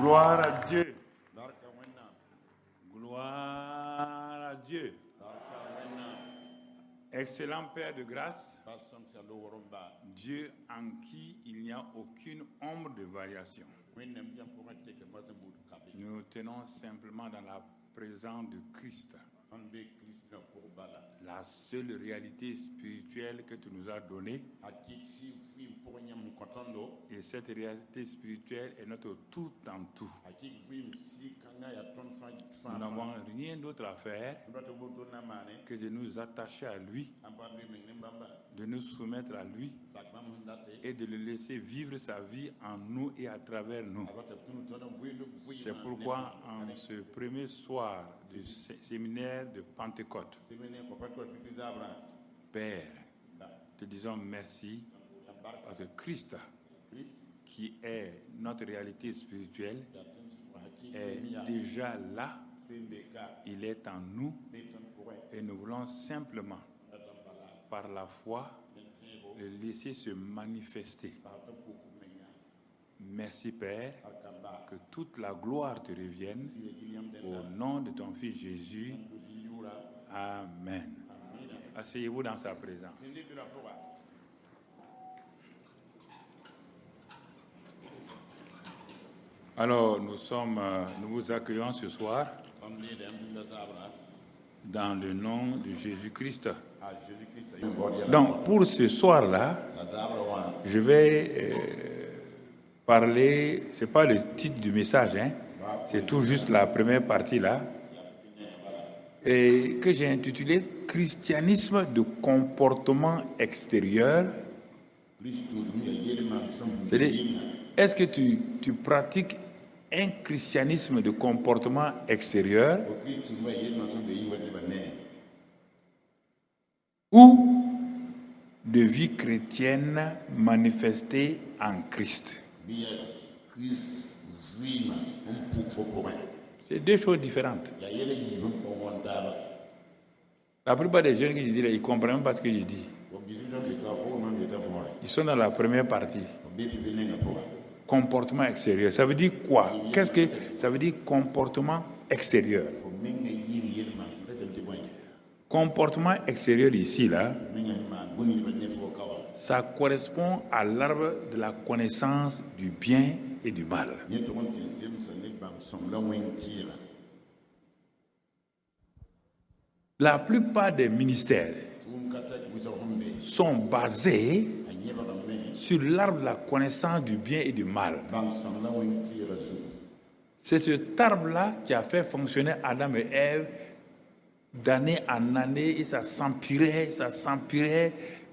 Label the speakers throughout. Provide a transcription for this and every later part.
Speaker 1: Gloire à Dieu. Gloire à Dieu. Excellent Père de grâce, Dieu en qui il n'y a aucune ombre de variation. Nous tenons simplement dans la présence de Christ, la seule réalité spirituelle que tu nous as donnée. Et cette réalité spirituelle est notre tout en tout. Nous n'avons rien d'autre à faire que de nous attacher à lui, de nous soumettre à lui et de le laisser vivre sa vie en nous et à travers nous. C'est pourquoi en ce premier soir du séminaire de Pentecôte, Père, te disons merci parce que Christ, qui est notre réalité spirituelle, est déjà là, il est en nous et nous voulons simplement, par la foi, le laisser se manifester. Merci Père, que toute la gloire te revienne au nom de ton Fils Jésus. Amen. Asseyez-vous dans sa présence. Alors, nous vous accueillons ce soir dans le nom de Jésus-Christ. Donc, pour ce soir-là, je vais parler, ce n'est pas le titre du message, c'est tout juste la première partie là, et que j'ai intitulé « Christianisme de comportement extérieur ». C'est-à-dire, est-ce que tu pratiques un christianisme de comportement extérieur ou de vie chrétienne manifestée en Christ? C'est deux choses différentes. La plupart des jeunes qui disent, ils ne comprennent même pas ce que je dis. Ils sont dans la première partie. Comportement extérieur. Ça veut dire quoi? Qu'est-ce que ça veut dire comportement extérieur? Comportement extérieur ici, là, ça correspond à l'arbre de la connaissance du bien et du mal. La plupart des ministères sont basés sur l'arbre de la connaissance du bien et du mal. C'est cet arbre-là qui a fait fonctionner Adam et Ève d'année en année, et ça s'empirait.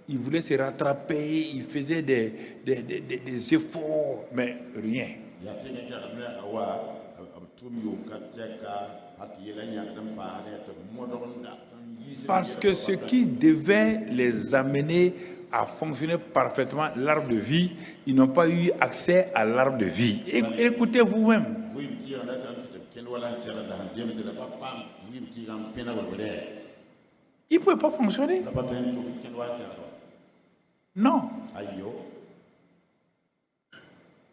Speaker 1: Ils voulaient se rattraper, ils faisaient des efforts, mais rien. Parce que ce qui devait les amener à fonctionner parfaitement, l'arbre de vie, ils n'ont pas eu accès à l'arbre de vie. Écoutez vous-même. Ils ne pouvaient pas fonctionner. Non.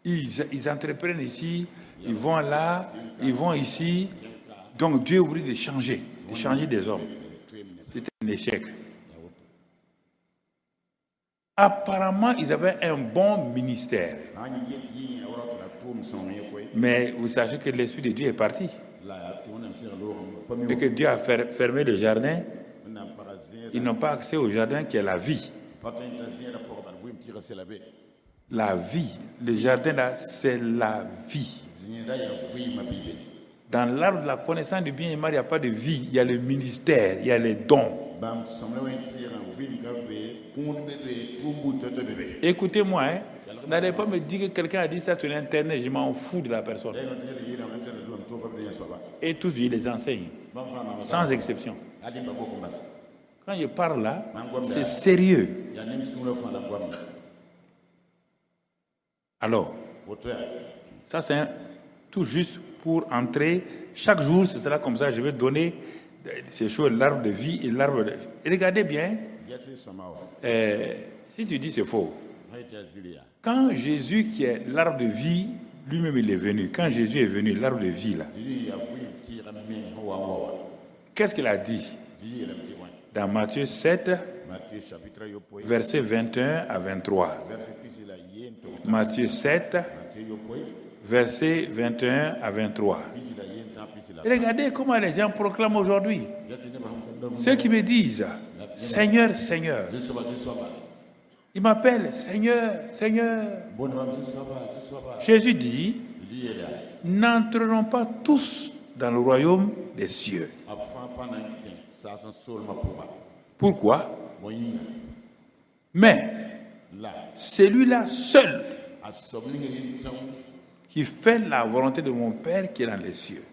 Speaker 1: Ils entreprennent ici, ils vont là, ils vont ici. Donc Dieu oublie de changer des hommes. C'était un échec. Apparemment, ils avaient un bon ministère. Mais vous sachez que l'Esprit de Dieu est parti. Et que Dieu a fermé le jardin. Ils n'ont pas accès au jardin qui est la vie. La vie. Le jardin là, c'est la vie. Dans l'arbre de la connaissance du bien et du mal, il n'y a pas de vie. Il y a le ministère, il y a les dons. Écoutez-moi, n'allez pas me dire que quelqu'un a dit ça sur Internet, je m'en fous de la personne. Et tous, je les enseigne, sans exception. Quand je parle là, c'est sérieux. Alors, ça c'est tout juste pour entrer. Chaque jour, ce sera comme ça, je vais donner ces choses, l'arbre de vie et l'arbre de... Et regardez bien, si tu dis c'est faux, quand Jésus, qui est l'arbre de vie, lui-même il est venu. Quand Jésus est venu, l'arbre de vie là, qu'est-ce qu'il a dit dans Matthieu 7, versets 21 à 23. Matthieu 7, versets 21 à 23. Et regardez comment les gens proclament aujourd'hui. Ceux qui me disent, Seigneur, Seigneur. Ils m'appellent Seigneur, Seigneur. Jésus dit, n'entreront pas tous dans le royaume des cieux. Pourquoi? Mais celui-là seul qui fait la volonté de mon Père qui est dans les cieux.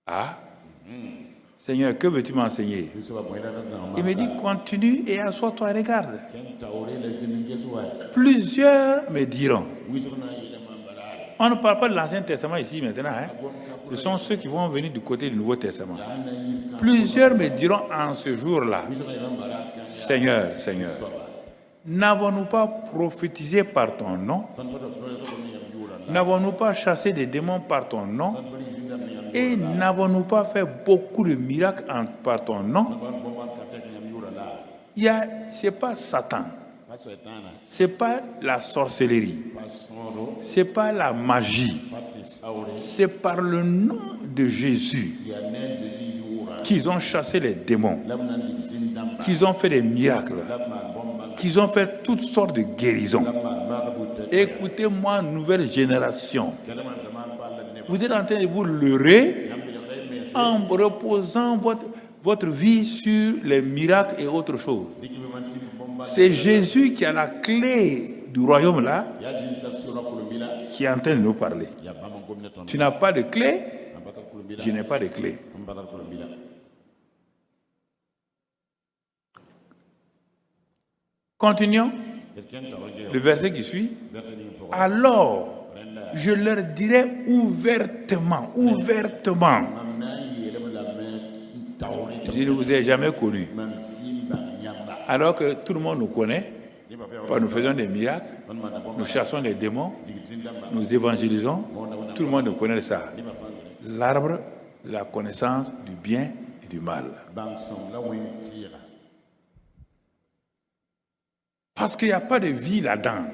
Speaker 1: Ah, Seigneur, que veux-tu m'enseigner? Il me dit, continue et assois-toi, regarde. Plusieurs me diront. On ne parle pas de l'Ancien Testament ici maintenant. Ce sont ceux qui vont venir du côté du Nouveau Testament. Plusieurs me diront en ce jour-là, Seigneur, Seigneur, n'avons-nous pas prophétisé par ton nom? N'avons-nous pas chassé des démons par ton nom? Et n'avons-nous pas fait beaucoup de miracles par ton nom? Ce n'est pas Satan. Ce n'est pas la sorcellerie. Ce n'est pas la magie. C'est par le nom de Jésus qu'ils ont chassé les démons, qu'ils ont fait des miracles, qu'ils ont fait toutes sortes de guérisons. Écoutez-moi, nouvelle génération. Vous êtes en train de vous leurrer en reposant votre vie sur les miracles et autres choses. C'est Jésus qui a la clé du royaume là, qui est en train de nous parler. Tu n'as pas de clé, je n'ai pas de clé. Continuons. Le verset qui suit. Alors, je leur dirai ouvertement, je ne vous ai jamais connu. Alors que tout le monde nous connaît, nous faisons des miracles, nous chassons les démons, nous évangélisons, tout le monde nous connaît ça. L'arbre de la connaissance du bien et du mal. Parce qu'il n'y a pas de vie là-dedans.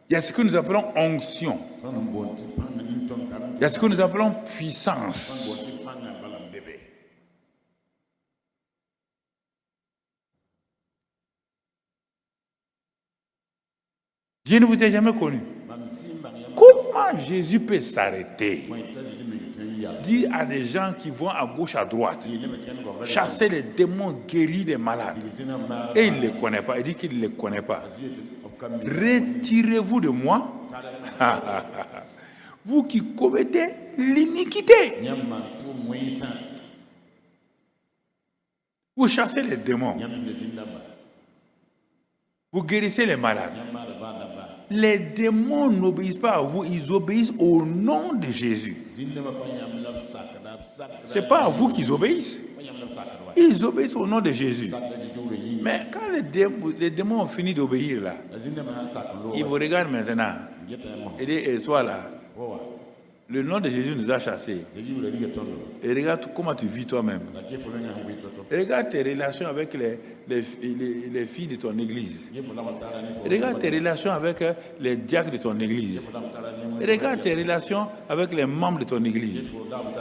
Speaker 1: Il y a ce que nous appelons onction. Il y a ce que nous appelons puissance. Je ne vous ai jamais connu. Comment Jésus peut s'arrêter? Dire à des gens qui vont à gauche, à droite, chasser les démons, guérir les malades. Et il ne les connaît pas. Il dit qu'il ne les connaît pas. Retirez-vous de moi, vous qui commettez l'iniquité. Vous chassez les démons. Vous guérissez les malades. Les démons n'obéissent pas à vous, ils obéissent au nom de Jésus. Ce n'est pas à vous qu'ils obéissent. Ils obéissent au nom de Jésus. Mais quand les démons ont fini d'obéir là, ils vous regardent maintenant. Et toi là, le nom de Jésus nous a chassés. Et regarde comment tu vis toi-même. Et regarde tes relations avec les filles de ton église. Et regarde tes relations avec les diacres de ton église. Et regarde tes relations avec les membres de ton église.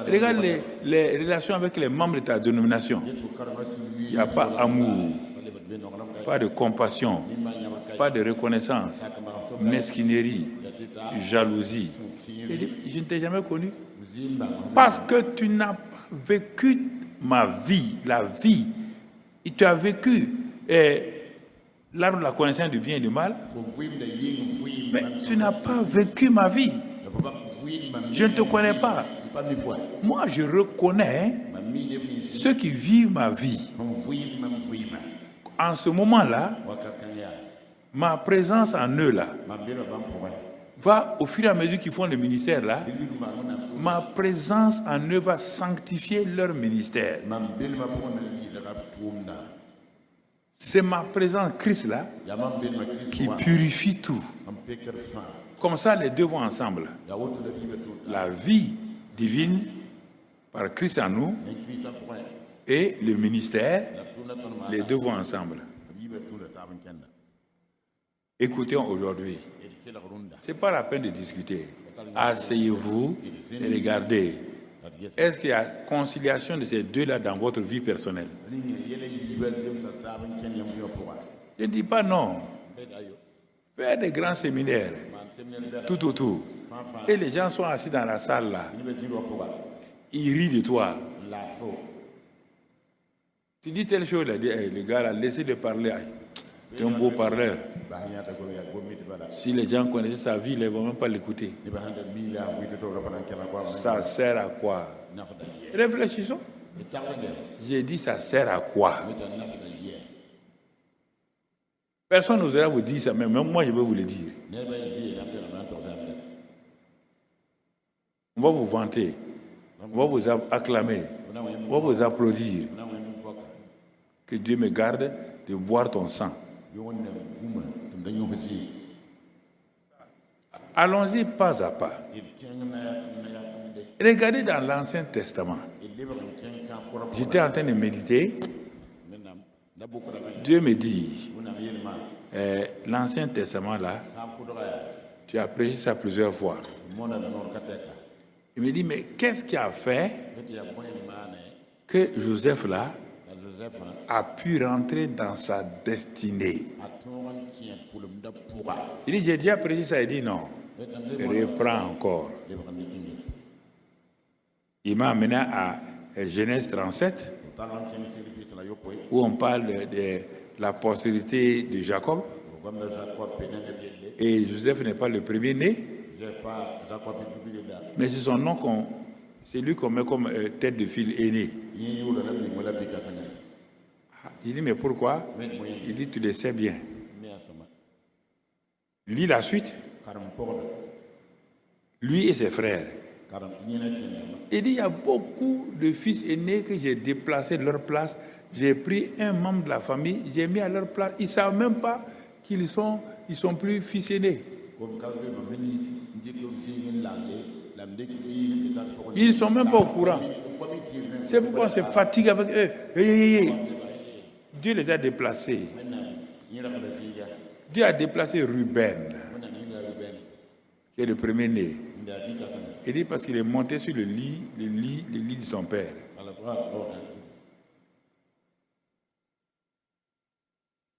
Speaker 1: Et regarde les relations avec les membres de ta dénomination. Il n'y a pas amour, pas de compassion, pas de reconnaissance, mesquinerie, jalousie. Je ne t'ai jamais connu. Parce que tu n'as pas vécu ma vie, la vie. Tu as vécu l'arbre de la connaissance du bien et du mal. Mais tu n'as pas vécu ma vie. Je ne te connais pas. Moi, je reconnais ceux qui vivent ma vie. En ce moment-là, ma présence en eux là, va, au fur et à mesure qu'ils font le ministère là, ma présence en eux va sanctifier leur ministère. C'est ma présence Christ là qui purifie tout. Comme ça, les deux vont ensemble. La vie divine par Christ en nous et le ministère, les deux vont ensemble. Écoutons aujourd'hui. Ce n'est pas la peine de discuter. Asseyez-vous et regardez. Est-ce qu'il y a conciliation de ces deux-là dans votre vie personnelle? Je ne dis pas non. Fais des grands séminaires, tout autour. Et les gens sont assis dans la salle là. Ils rient de toi. Tu dis telle chose, là, les gars, là, laissez-le parler. C'est un beau parleur. Si les gens connaissaient sa vie, ils ne vont même pas l'écouter. Ça sert à quoi? Réfléchissons. J'ai dit ça sert à quoi? Personne n'osera vous dire ça, mais même moi je vais vous le dire. On va vous vanter, on va vous acclamer, on va vous applaudir. Que Dieu me garde de boire ton sang. Allons-y pas à pas. Regardez dans l'Ancien Testament. J'étais en train de méditer. Dieu me dit, l'Ancien Testament là, tu as prêché ça plusieurs fois. Il me dit, mais qu'est-ce qui a fait que Joseph là a pu rentrer dans sa destinée? Il dit, j'ai déjà prêché ça. Il dit non. Reprends encore. Il m'a amené à Genèse 37, où on parle de la postérité de Jacob. Et Joseph n'est pas le premier-né, mais c'est son nom c'est lui qu'on met comme tête de file aîné. Il dit, mais pourquoi? Il dit, tu le sais bien. Lis la suite. Lui et ses frères. Il dit, il y a beaucoup de fils aînés que j'ai déplacés de leur place. J'ai pris un membre de la famille, j'ai mis à leur place. Ils ne savent même pas qu'ils sont plus fils aînés. Ils ne sont même pas au courant. C'est pourquoi on se fatigue avec eux. Dieu les a déplacés. Dieu a déplacé Ruben, qui est le premier-né. Il dit parce qu'il est monté sur le lit de son père.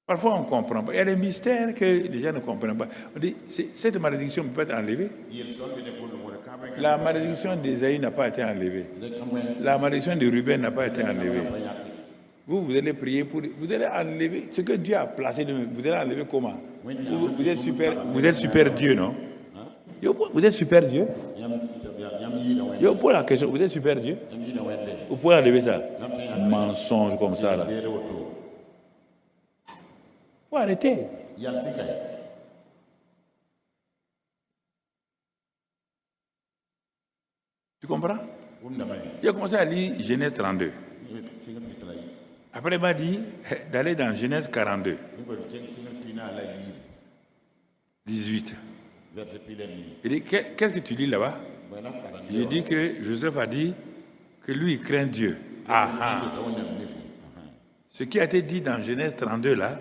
Speaker 1: Parfois, on ne comprend pas. Il y a des mystères que les gens ne comprennent pas. On dit, cette malédiction peut être enlevée. La malédiction d'Ésaïe n'a pas été enlevée. La malédiction de Ruben n'a pas été enlevée. Vous allez prier pour... Vous allez enlever ce que Dieu a placé. Vous allez enlever comment? Vous êtes super Dieu, non? Vous êtes super Dieu? Je pose la question. Vous êtes super Dieu? Vous pouvez enlever ça? Mensonge comme ça, là. Faut arrêter. Tu comprends? Il a commencé à lire Genèse 32. Après, il m'a dit d'aller dans Genèse 42. 18. Il dit, qu'est-ce que tu lis là-bas? J'ai dit que Joseph a dit que lui, il craint Dieu. Ce qui a été dit dans Genèse 32, là,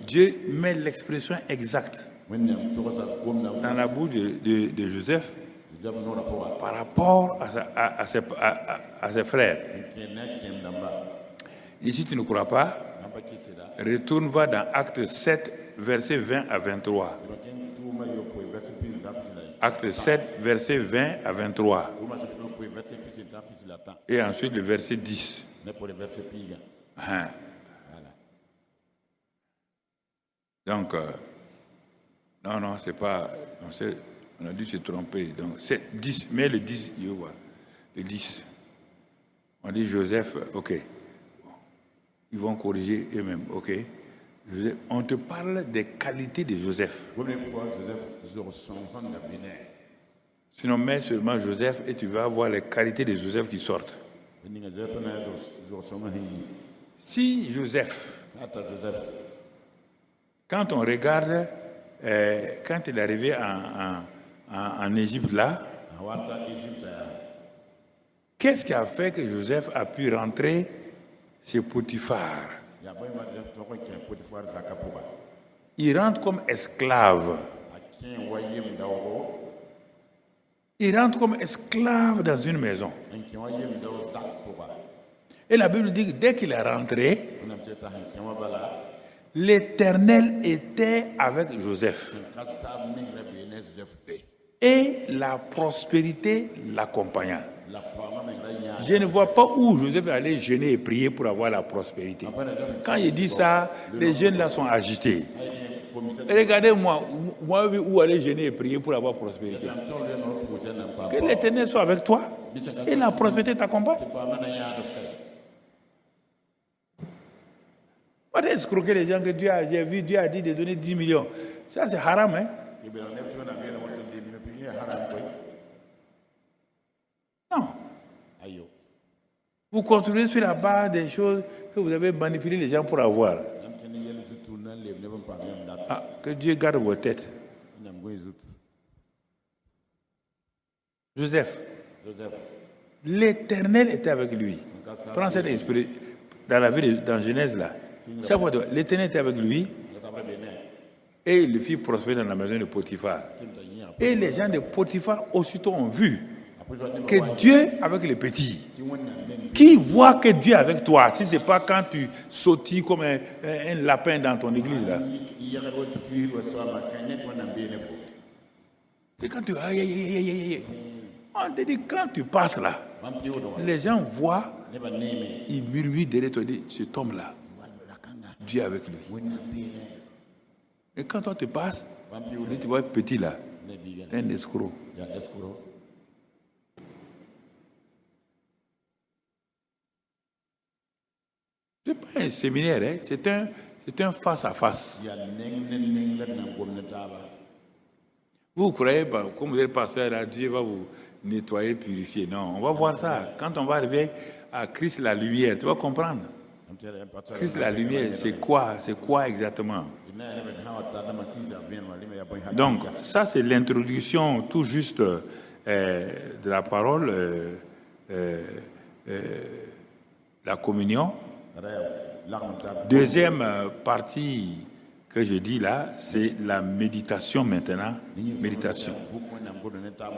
Speaker 1: Dieu met l'expression exacte dans la bouche de Joseph par rapport à ses frères. Et si tu ne crois pas, retourne voir dans Acte 7, versets 20 à 23. Acte 7, versets 20 à 23. Et ensuite le verset 10. Donc, non, c'est pas... On a dû se tromper. Donc, c'est 10. Mais le 10, je vois. Le 10. On dit Joseph, ok. Ils vont corriger eux-mêmes, ok. Joseph, on te parle des qualités de Joseph. Sinon, mets seulement Joseph et tu vas voir les qualités de Joseph qui sortent. Si Joseph Quand on regarde, quand il est arrivé en Égypte là, qu'est-ce qui a fait que Joseph a pu rentrer chez Potiphar? Il rentre comme esclave. Il rentre comme esclave dans une maison. Et la Bible dit que dès qu'il est rentré, l'Éternel était avec Joseph. Et la prospérité l'accompagna. Je ne vois pas où Joseph est allé jeûner et prier pour avoir la prospérité. Quand il dit ça, les jeunes là sont agités. Regardez-moi, où aller jeûner et prier pour avoir prospérité. Que l'Éternel soit avec toi et la prospérité t'accompagne. Pas d'escroquer les gens que Dieu a vu, Dieu a dit de donner 10 millions. Ça c'est haram, hein? Non. Vous construisez sur la base des choses que vous avez manipulé les gens pour avoir. Ah, que Dieu garde vos têtes. Joseph. L'Éternel était avec lui. Prends cet esprit dans la vie dans Genèse là. Chaque fois, l'Éternel était avec lui et il le fit prospérer dans la maison de Potiphar. Et les gens de Potiphar aussitôt ont vu que Dieu avec les petits. Qui voit que Dieu est avec toi, si ce n'est pas quand tu sautilles comme un lapin dans ton église là. C'est quand tu... On te dit, quand tu passes là, les gens voient, ils murmurent derrière toi, cet homme-là, Dieu est avec lui. Et quand toi tu passes, tu vois petit là, t'es un escroc. Ce n'est pas un séminaire, hein? C'est un face-à-face. Vous croyez, comme vous êtes pasteur, là, Dieu va vous nettoyer, purifier. Non, on va voir ça. Quand on va arriver à Christ la lumière, tu vas comprendre. Christ la lumière, c'est quoi? C'est quoi exactement? Donc, ça c'est l'introduction tout juste de la parole, la communion. Deuxième partie que je dis là, c'est la méditation maintenant. Méditation.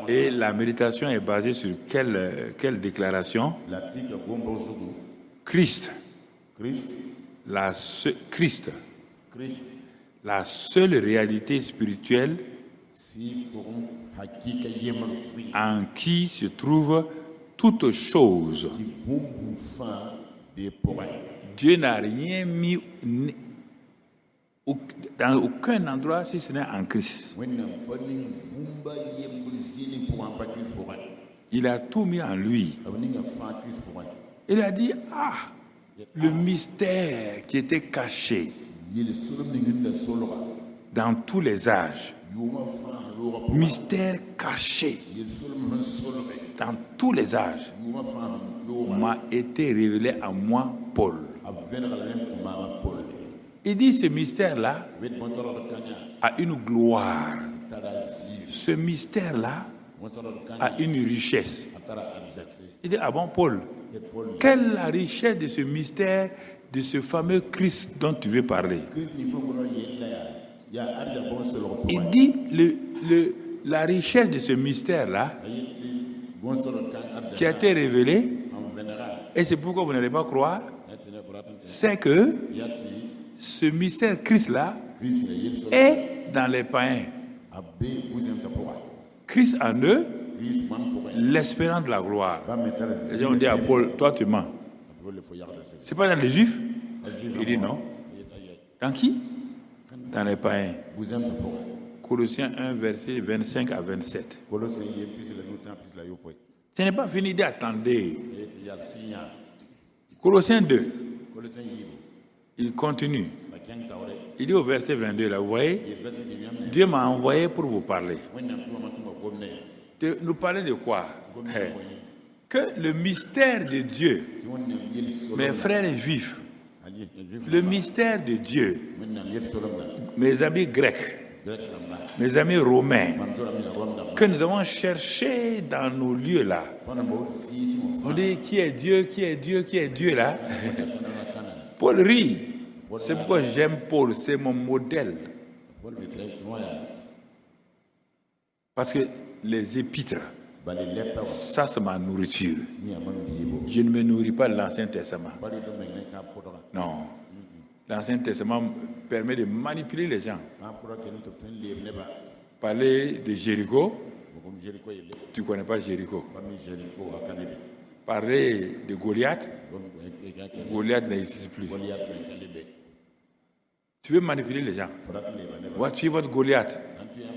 Speaker 1: Et la méditation est basée sur quelle déclaration? Christ. Christ. La seule réalité spirituelle en qui se trouve toute chose. Dieu n'a rien mis dans aucun endroit si ce n'est en Christ. Il a tout mis en lui. Il a dit, le mystère qui était caché dans tous les âges, mystère caché dans tous les âges, m'a été révélé à moi, Paul. Il dit ce mystère-là a une gloire. Ce mystère-là a une richesse. Il dit, bon, Paul, quelle est la richesse de ce mystère, de ce fameux Christ dont tu veux parler? Il dit, la richesse de ce mystère-là, qui a été révélé, et c'est pourquoi vous n'allez pas croire, c'est que ce mystère Christ-là est dans les païens. Christ en eux, l'espérance de la gloire. Les gens ont dit à Paul, toi tu mens. C'est pas dans les Juifs? Il dit non. Dans qui? Dans les païens. Colossiens 1, verset 25 à 27. Ce n'est pas fini d'attendre. Colossiens 2. Il continue. Il dit au verset 22, là, vous voyez, Dieu m'a envoyé pour vous parler. De nous parler de quoi? Que le mystère de Dieu, mes frères juifs, Le mystère de Dieu, mes amis grecs, mes amis romains, que nous avons cherché dans nos lieux là. On dit qui est Dieu, qui est Dieu, qui est Dieu là. Paul rit. C'est pourquoi j'aime Paul, c'est mon modèle. Parce que les épîtres, ça c'est ma nourriture. Je ne me nourris pas de l'Ancien Testament. Non. L'Ancien Testament permet de manipuler les gens. Parler de Jéricho, tu ne connais pas Jéricho. Parler de Goliath, Goliath n'existe plus. Tu veux manipuler les gens. Ouais, tu es votre Goliath.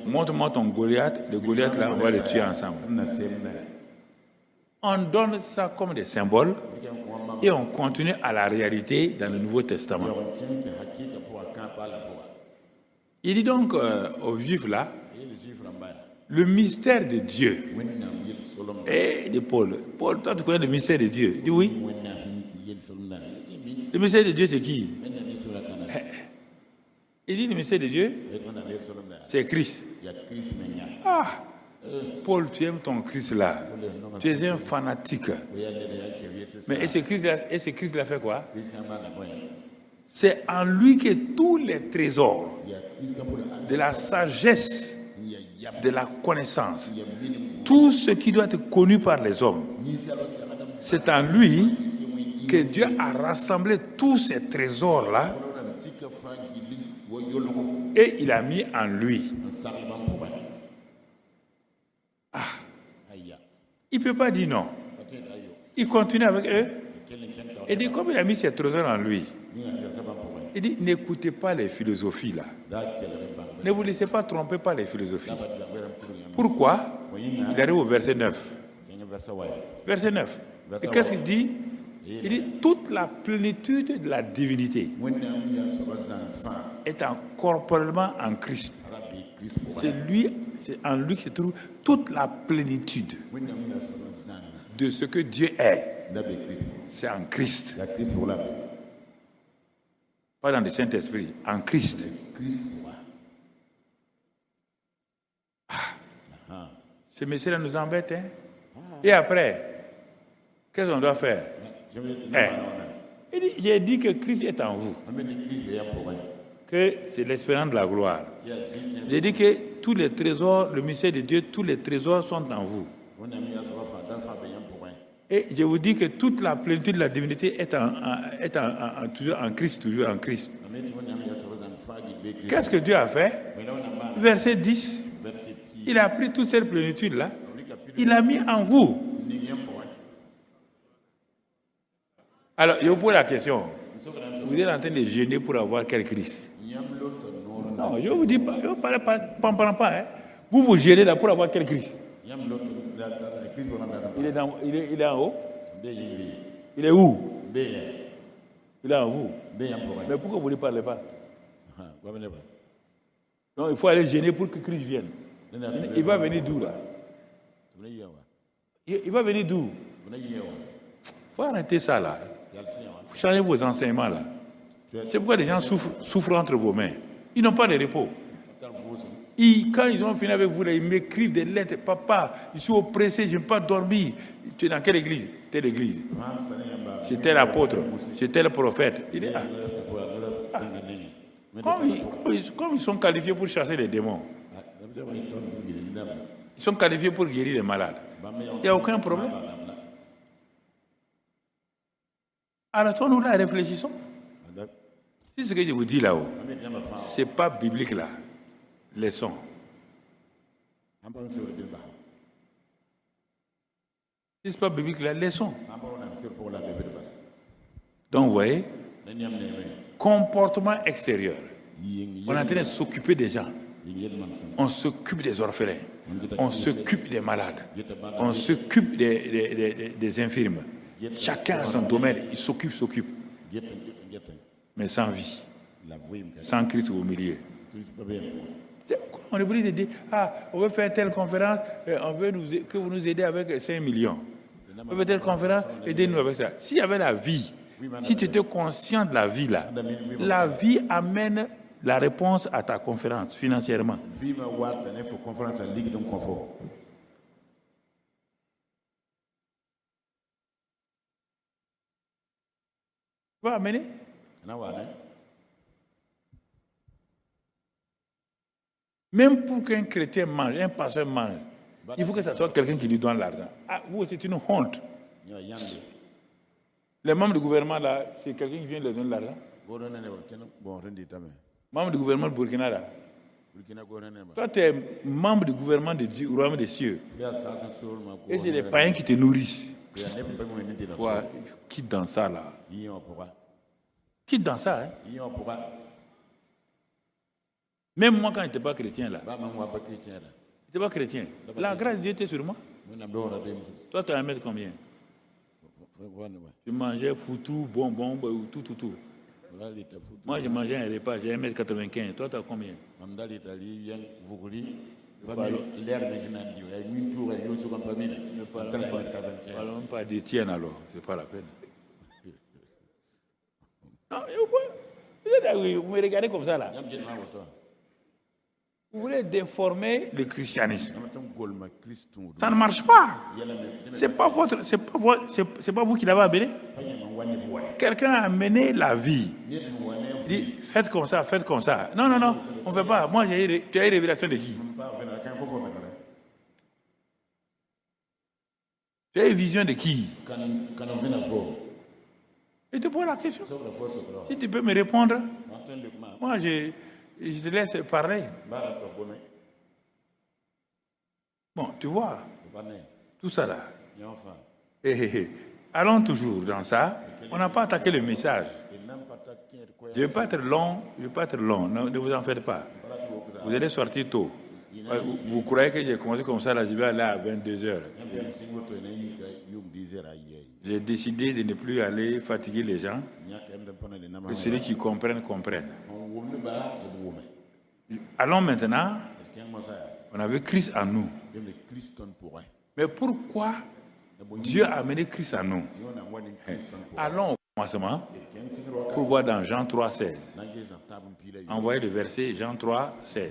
Speaker 1: Montre-moi ton Goliath, le Goliath là, on va les tuer ensemble. On donne ça comme des symboles et on continue à la réalité dans le Nouveau Testament. Il dit donc aux Juifs là, le mystère de Dieu. Et de Paul. Paul, toi tu connais le mystère de Dieu? Il dit oui. Le mystère de Dieu c'est qui? Il dit le mystère de Dieu, c'est Christ. Ah, Paul, tu aimes ton Christ là. Tu es un fanatique. Mais et ce Christ l'a fait quoi? C'est en lui que tous les trésors de la sagesse, de la connaissance, tout ce qui doit être connu par les hommes, c'est en lui que Dieu a rassemblé tous ces trésors là. Et il a mis en lui. Ah. Il ne peut pas dire non. Il continue avec eux. Il dit, comme il a mis ses trésors en lui, il dit, n'écoutez pas les philosophies là. Ne vous laissez pas tromper par les philosophies. Pourquoi? Il arrive au verset 9. Verset 9. Et qu'est-ce qu'il dit? Il dit, toute la plénitude de la divinité est corporellement en Christ. C'est en lui que se trouve toute la plénitude de ce que Dieu est. C'est en Christ. Pas dans le Saint-Esprit, en Christ. Ah. Ce monsieur-là nous embête. Hein? Et après, qu'est-ce qu'on doit faire? J'ai dit que Christ est en vous. Que c'est l'espérance de la gloire. J'ai dit que tous les trésors, le mystère de Dieu, tous les trésors sont en vous. Et je vous dis que toute la plénitude de la divinité est toujours en Christ, toujours en Christ. Qu'est-ce que Dieu a fait? Verset 10. Il a pris toute cette plénitude-là. Il l'a mis en vous. Alors, je vous pose la question. Vous êtes en train de jeûner pour avoir quel Christ? Non, je vous dis pas, je ne parle pas. Hein. Vous jeûnez là pour avoir quel Christ? Il est en haut? Il est où? Il est en vous. Mais pourquoi vous ne parlez pas? Non, il faut aller jeûner pour que Christ vienne. Il va venir d'où là? Il va venir d'où? Il faut arrêter ça là. Vous changez vos enseignements là. C'est pourquoi les gens souffrent entre vos mains. Ils n'ont pas de repos. Quand ils ont fini avec vous, là, ils m'écrivent des lettres. Papa, je suis oppressé, je n'ai pas dormi. Tu es dans quelle église? Telle église. J'étais l'apôtre, j'étais le prophète. Il est comme ils sont qualifiés pour chasser les démons. Ils sont qualifiés pour guérir les malades. Il n'y a aucun problème. Arrêtons-nous là, réfléchissons. Si ce que je vous dis là-haut, ce n'est pas biblique là, laissons. Si ce n'est pas biblique là, laissons. Donc vous voyez, comportement extérieur. On est en train de s'occuper des gens. On s'occupe des orphelins. On s'occupe des malades. On s'occupe des infirmes. Chacun a son domaine, il s'occupe. Mais sans vie. Sans Christ au milieu. C'est pourquoi on est obligé de dire, on veut faire telle conférence, on veut que vous nous aidez avec 5 millions. On veut faire telle conférence, aidez-nous avec ça. S'il y avait la vie, Si tu étais conscient de la vie là, la vie amène la réponse à ta conférence financièrement. Tu vas amener? Même pour qu'un chrétien mange, un pasteur mange, il faut que ce soit quelqu'un qui lui donne l'argent. Ah, vous, c'est une honte. Les membres du gouvernement, là, c'est quelqu'un qui vient leur donner l'argent. Membre du gouvernement de Burkina, là. Toi, tu es membre du gouvernement du royaume des cieux. Et c'est les païens qui te nourrissent. Quitte dans ça, là. Quitte dans ça, hein. Même moi, quand je n'étais pas chrétien, là. Je n'étais pas chrétien. La grâce de Dieu était sur moi. Toi, tu as un mètre combien? Je mangeais foutou, bonbon, tout. Moi, je mangeais un repas, j'ai 1m95. Toi, tu as combien? Ne parlons pas d'Étienne alors, c'est pas la peine. Non, vous me regardez comme ça là. Vous voulez déformer le christianisme. Ça ne marche pas. C'est pas vous qui l'avez amené. Quelqu'un a amené la vie. Il dit, faites comme ça, faites comme ça. Non, on ne fait pas. Moi, tu as une révélation de qui? Tu as une vision de qui? Et te pose la question. Si tu peux me répondre, moi, je te laisse parler. Bon, tu vois, tout ça là. Allons toujours dans ça. On n'a pas attaqué le message. Je ne vais pas être long. Non, ne vous en faites pas. Vous allez sortir tôt. Vous croyez que j'ai commencé comme ça, là, je vais aller à 22h. J'ai décidé de ne plus aller fatiguer les gens. Que celui qui comprenne. Allons maintenant. On avait Christ en nous. Mais pourquoi Dieu a amené Christ en nous? Allons au commencement pour voir dans Jean 3,16. Envoyez le verset Jean 3,16.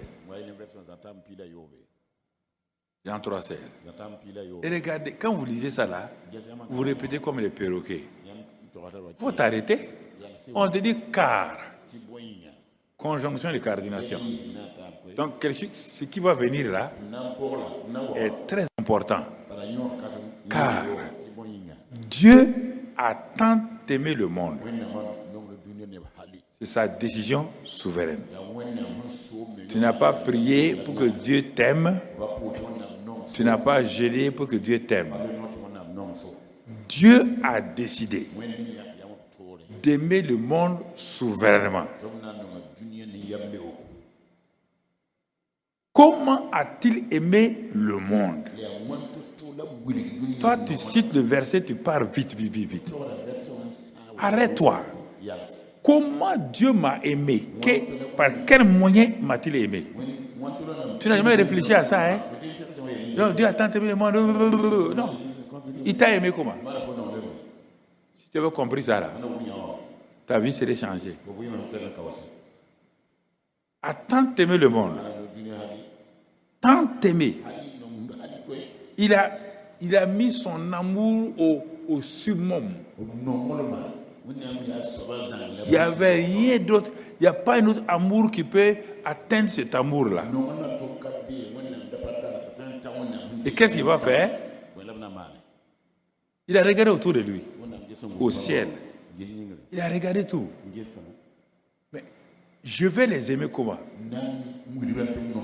Speaker 1: Jean 3,16. Et regardez, quand vous lisez ça là, vous répétez comme les perroquets. Il faut t'arrêter. On te dit car. Conjonction de coordination. Donc, ce qui va venir là est très important. Car Dieu a tant aimé le monde. C'est sa décision souveraine. Tu n'as pas prié pour que Dieu t'aime. Tu n'as pas gêné pour que Dieu t'aime. Dieu a décidé d'aimer le monde souverainement. Comment a-t-il aimé le monde? Toi, tu cites le verset, tu pars vite. Arrête-toi. Comment Dieu m'a aimé? Par quel moyen m'a-t-il aimé? Tu n'as jamais réfléchi à ça, hein? Non, Dieu a tant aimé le monde. Non. Il t'a aimé comment? Si tu avais compris ça, là, ta vie serait changée. A tant aimé le monde. Tant aimé. Il a mis son amour au summum. Il n'y avait rien d'autre. Il n'y a pas un autre amour qui peut atteindre cet amour-là. Et qu'est-ce qu'il va faire? Il a regardé autour de lui, au ciel. Il a regardé tout. Mais je vais les aimer comment?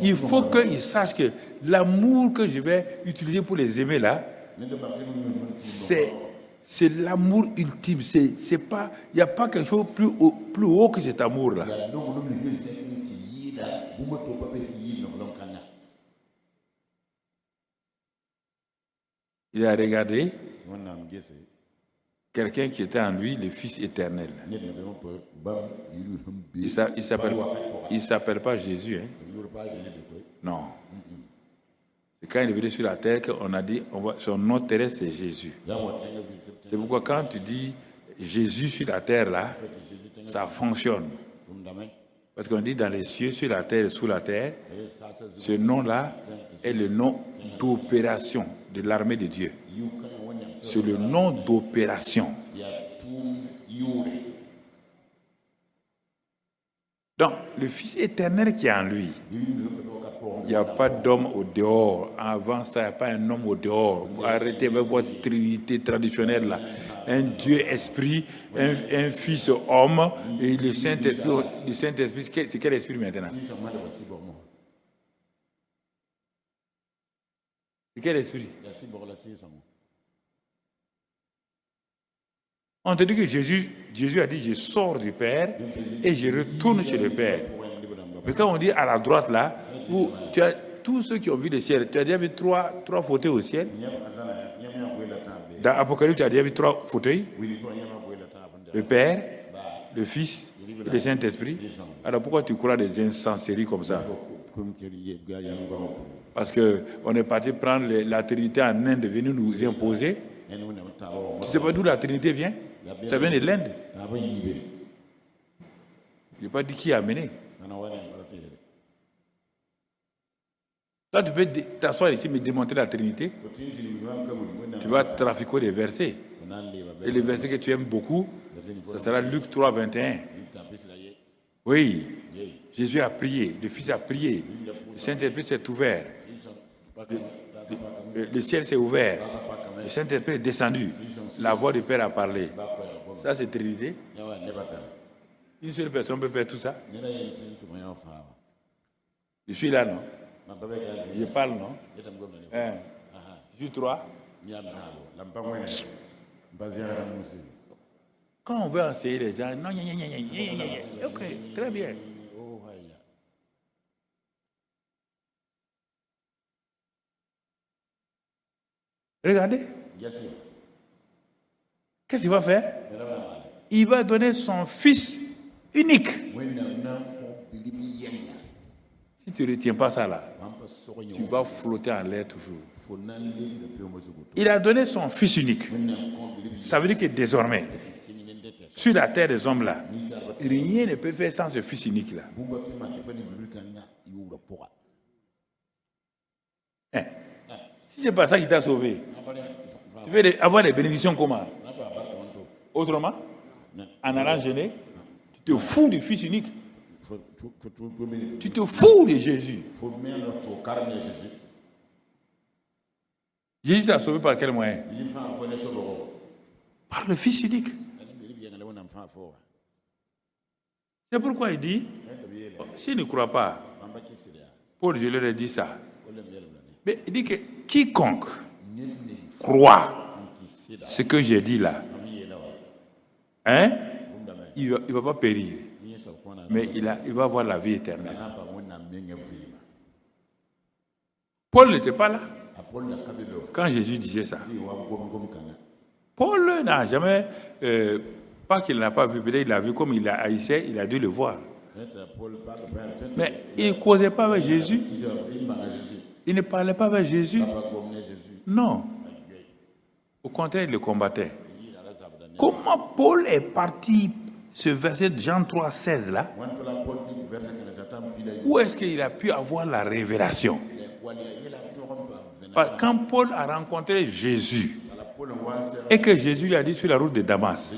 Speaker 1: Il faut qu'ils sachent que l'amour que je vais utiliser pour les aimer là, c'est l'amour ultime. C'est pas, il n'y a pas quelque chose plus haut que cet amour-là. Il a regardé quelqu'un qui était en lui, le Fils éternel. Il s'appelle pas Jésus. Hein? Non. C'est quand il est venu sur la terre qu'on a dit son nom terrestre c'est Jésus. C'est pourquoi quand tu dis Jésus sur la terre là, ça fonctionne. Parce qu'on dit dans les cieux, sur la terre et sous la terre, ce nom-là est le nom d'opération de l'armée de Dieu. C'est le nom d'opération. Donc, le Fils éternel qui est en lui, il n'y a pas d'homme au dehors. Avant ça, il n'y a pas un homme au dehors. Arrêtez avec votre trinité traditionnelle là. Un Dieu esprit, un Fils homme et le Saint-Esprit. Le Saint-Esprit, c'est quel esprit maintenant? C'est quel esprit? On te dit que Jésus a dit, je sors du Père et je retourne chez le Père. Mais quand on dit à la droite là, où tu as tous ceux qui ont vu le ciel, tu as déjà vu trois fauteuils au ciel. Dans Apocalypse, tu as déjà vu 3 fauteuils. Le Père, le Fils et le Saint-Esprit. Alors pourquoi tu crois des insenséries comme ça? Parce qu'on est parti prendre la Trinité en Inde, venir nous imposer. Tu ne sais pas d'où la Trinité vient? Ça vient de l'Inde. Je n'ai pas dit qui a amené. Toi, tu peux t'asseoir ici et démontrer la Trinité. Tu vas trafiquer des versets. Et les versets que tu aimes beaucoup, ça sera Luc 3, 21. Oui, Jésus a prié, le Fils a prié, le Saint-Esprit s'est ouvert, le ciel s'est ouvert, le Saint-Esprit est descendu, la voix du Père a parlé. Ça, c'est Trinité. Une seule personne peut faire tout ça. Je suis là, non? Je parle, non? Je suis 3. Quand on veut enseigner les gens, non, ok, très bien. Regardez. Qu'est-ce qu'il va faire? Il va donner son Fils unique. Si tu ne retiens pas ça là, tu vas flotter en l'air toujours. Il a donné son Fils unique. Ça veut dire que désormais, sur la terre des hommes là, rien ne peut faire sans ce Fils unique là. Si ce n'est pas ça qui t'a sauvé, tu veux avoir des bénédictions comment? Autrement, en allant jeûner, tu te fous du Fils unique. Tu te fous de Jésus. Jésus t'a sauvé par quel moyen? Par le Fils unique. C'est pourquoi il dit, s'il ne croit pas, Paul, je leur ai dit ça. Mais il dit que quiconque croit ce que j'ai dit là, il ne va pas périr, mais il va avoir la vie éternelle. Paul n'était pas là quand Jésus disait ça. Paul n'a jamais, pas qu'il n'a pas vu, peut-être il l'a vu comme il l'a haïssé, il a dû le voir. Mais il ne causait pas avec Jésus. Il ne parlait pas avec Jésus. Non. Au contraire, il le combattait. Comment Paul est parti, ce verset de Jean 3, 16 là? Où est-ce qu'il a pu avoir la révélation? Quand Paul a rencontré Jésus et que Jésus lui a dit sur la route de Damas,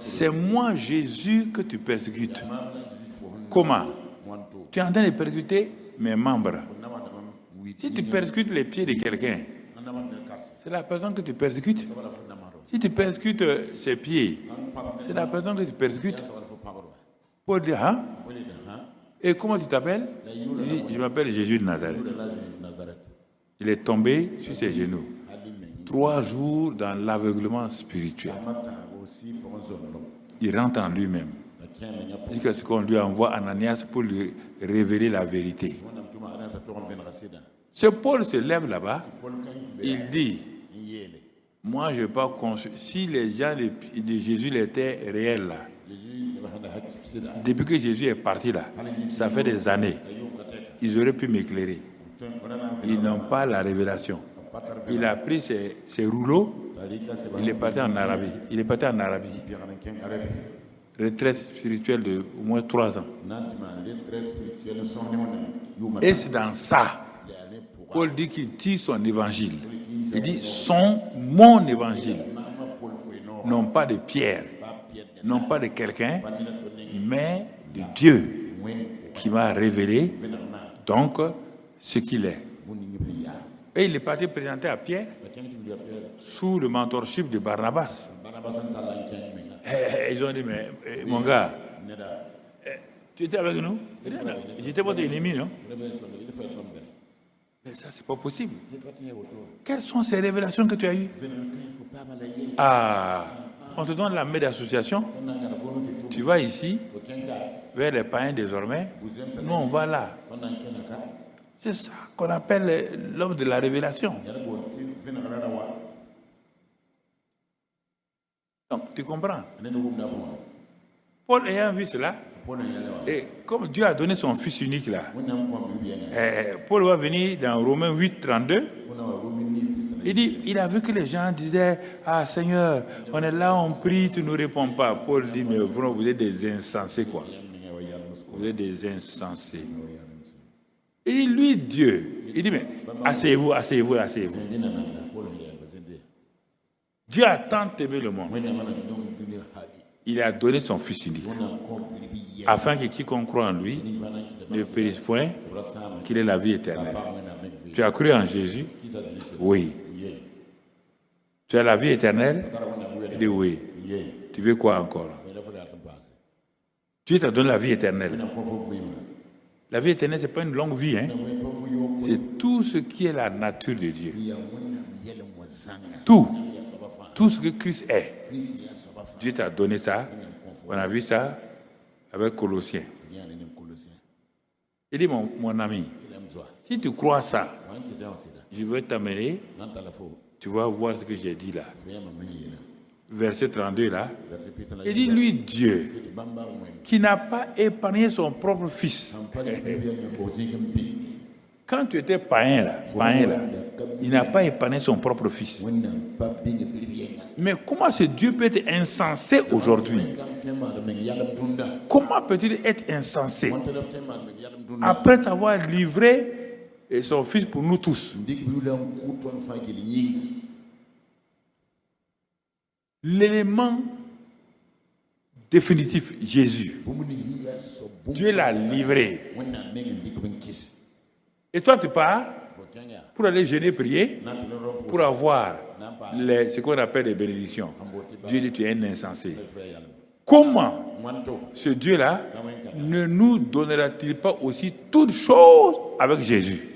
Speaker 1: c'est moi Jésus que tu persécutes. Comment? Tu es en train de persécuter mes membres. Si tu persécutes les pieds de quelqu'un, c'est la personne que tu persécutes. Si tu persécutes ses pieds, c'est la personne que tu persécutes. Paul dit, hein? Et comment tu t'appelles? Il dit, je m'appelle Jésus de Nazareth. Il est tombé sur ses genoux. 3 jours dans l'aveuglement spirituel. Il rentre en lui-même. Jusqu'à ce qu'on lui envoie Ananias pour lui révéler la vérité. Ce Paul se lève là-bas, il dit, moi je ne veux pas construire. Si les gens de Jésus étaient réels là, depuis que Jésus est parti là, ça fait des années, ils auraient pu m'éclairer. Ils n'ont pas la révélation. Il a pris ses rouleaux, Il est parti en Arabie. Retraite spirituelle de au moins 3 ans. Et c'est dans ça, Paul dit qu'il tire son évangile. Il dit mon évangile. Non pas de Pierre, non pas de quelqu'un, mais de Dieu qui m'a révélé donc ce qu'il est. Et il est parti présenter à Pierre sous le mentorship de Barnabas. Ils ont dit, mais mon gars, tu étais avec nous? J'étais votre ennemi, non? Mais ça, c'est pas possible. Quelles sont ces révélations que tu as eues? Ah, on te donne la main d'association. Tu vas ici, vers les païens désormais. Nous, on va là. C'est ça qu'on appelle l'homme de la révélation. Donc, tu comprends? Paul ayant vu cela, et comme Dieu a donné son fils unique là, Paul va venir dans Romains 8, 32. Il dit, il a vu que les gens disaient, ah Seigneur, on est là, on prie, tu ne nous réponds pas. Paul dit, mais vous êtes des insensés quoi. Vous êtes des insensés. Il dit, lui, Dieu, il dit, mais asseyez-vous. Dieu a tant aimé le monde. Il a donné son fils unique, afin que quiconque croit en lui ne périsse point, qu'il ait la vie éternelle. Tu as cru en Jésus? Oui. Tu as la vie éternelle? Il dit oui. Tu veux quoi encore? Dieu t'a donné la vie éternelle. La vie éternelle, ce n'est pas une longue vie. Hein? C'est tout ce qui est la nature de Dieu. Tout ce que Christ est. Dieu t'a donné ça. On a vu ça avec Colossiens. Il dit, mon ami, si tu crois ça, je vais t'amener, tu vas voir ce que j'ai dit là. Verset 32 là. Il dit, lui, Dieu, qui n'a pas épargné son propre fils. Quand tu étais païen là, il n'a pas épargné son propre fils. Mais comment ce Dieu peut être insensé aujourd'hui? Comment peut-il être insensé après t'avoir livré son fils pour nous tous? L'élément définitif, Jésus. Dieu l'a livré. Et toi, tu pars pour aller jeûner, prier, pour avoir ce qu'on appelle les bénédictions. Dieu dit, tu es un insensé. Comment ce Dieu-là ne nous donnera-t-il pas aussi toutes choses avec Jésus?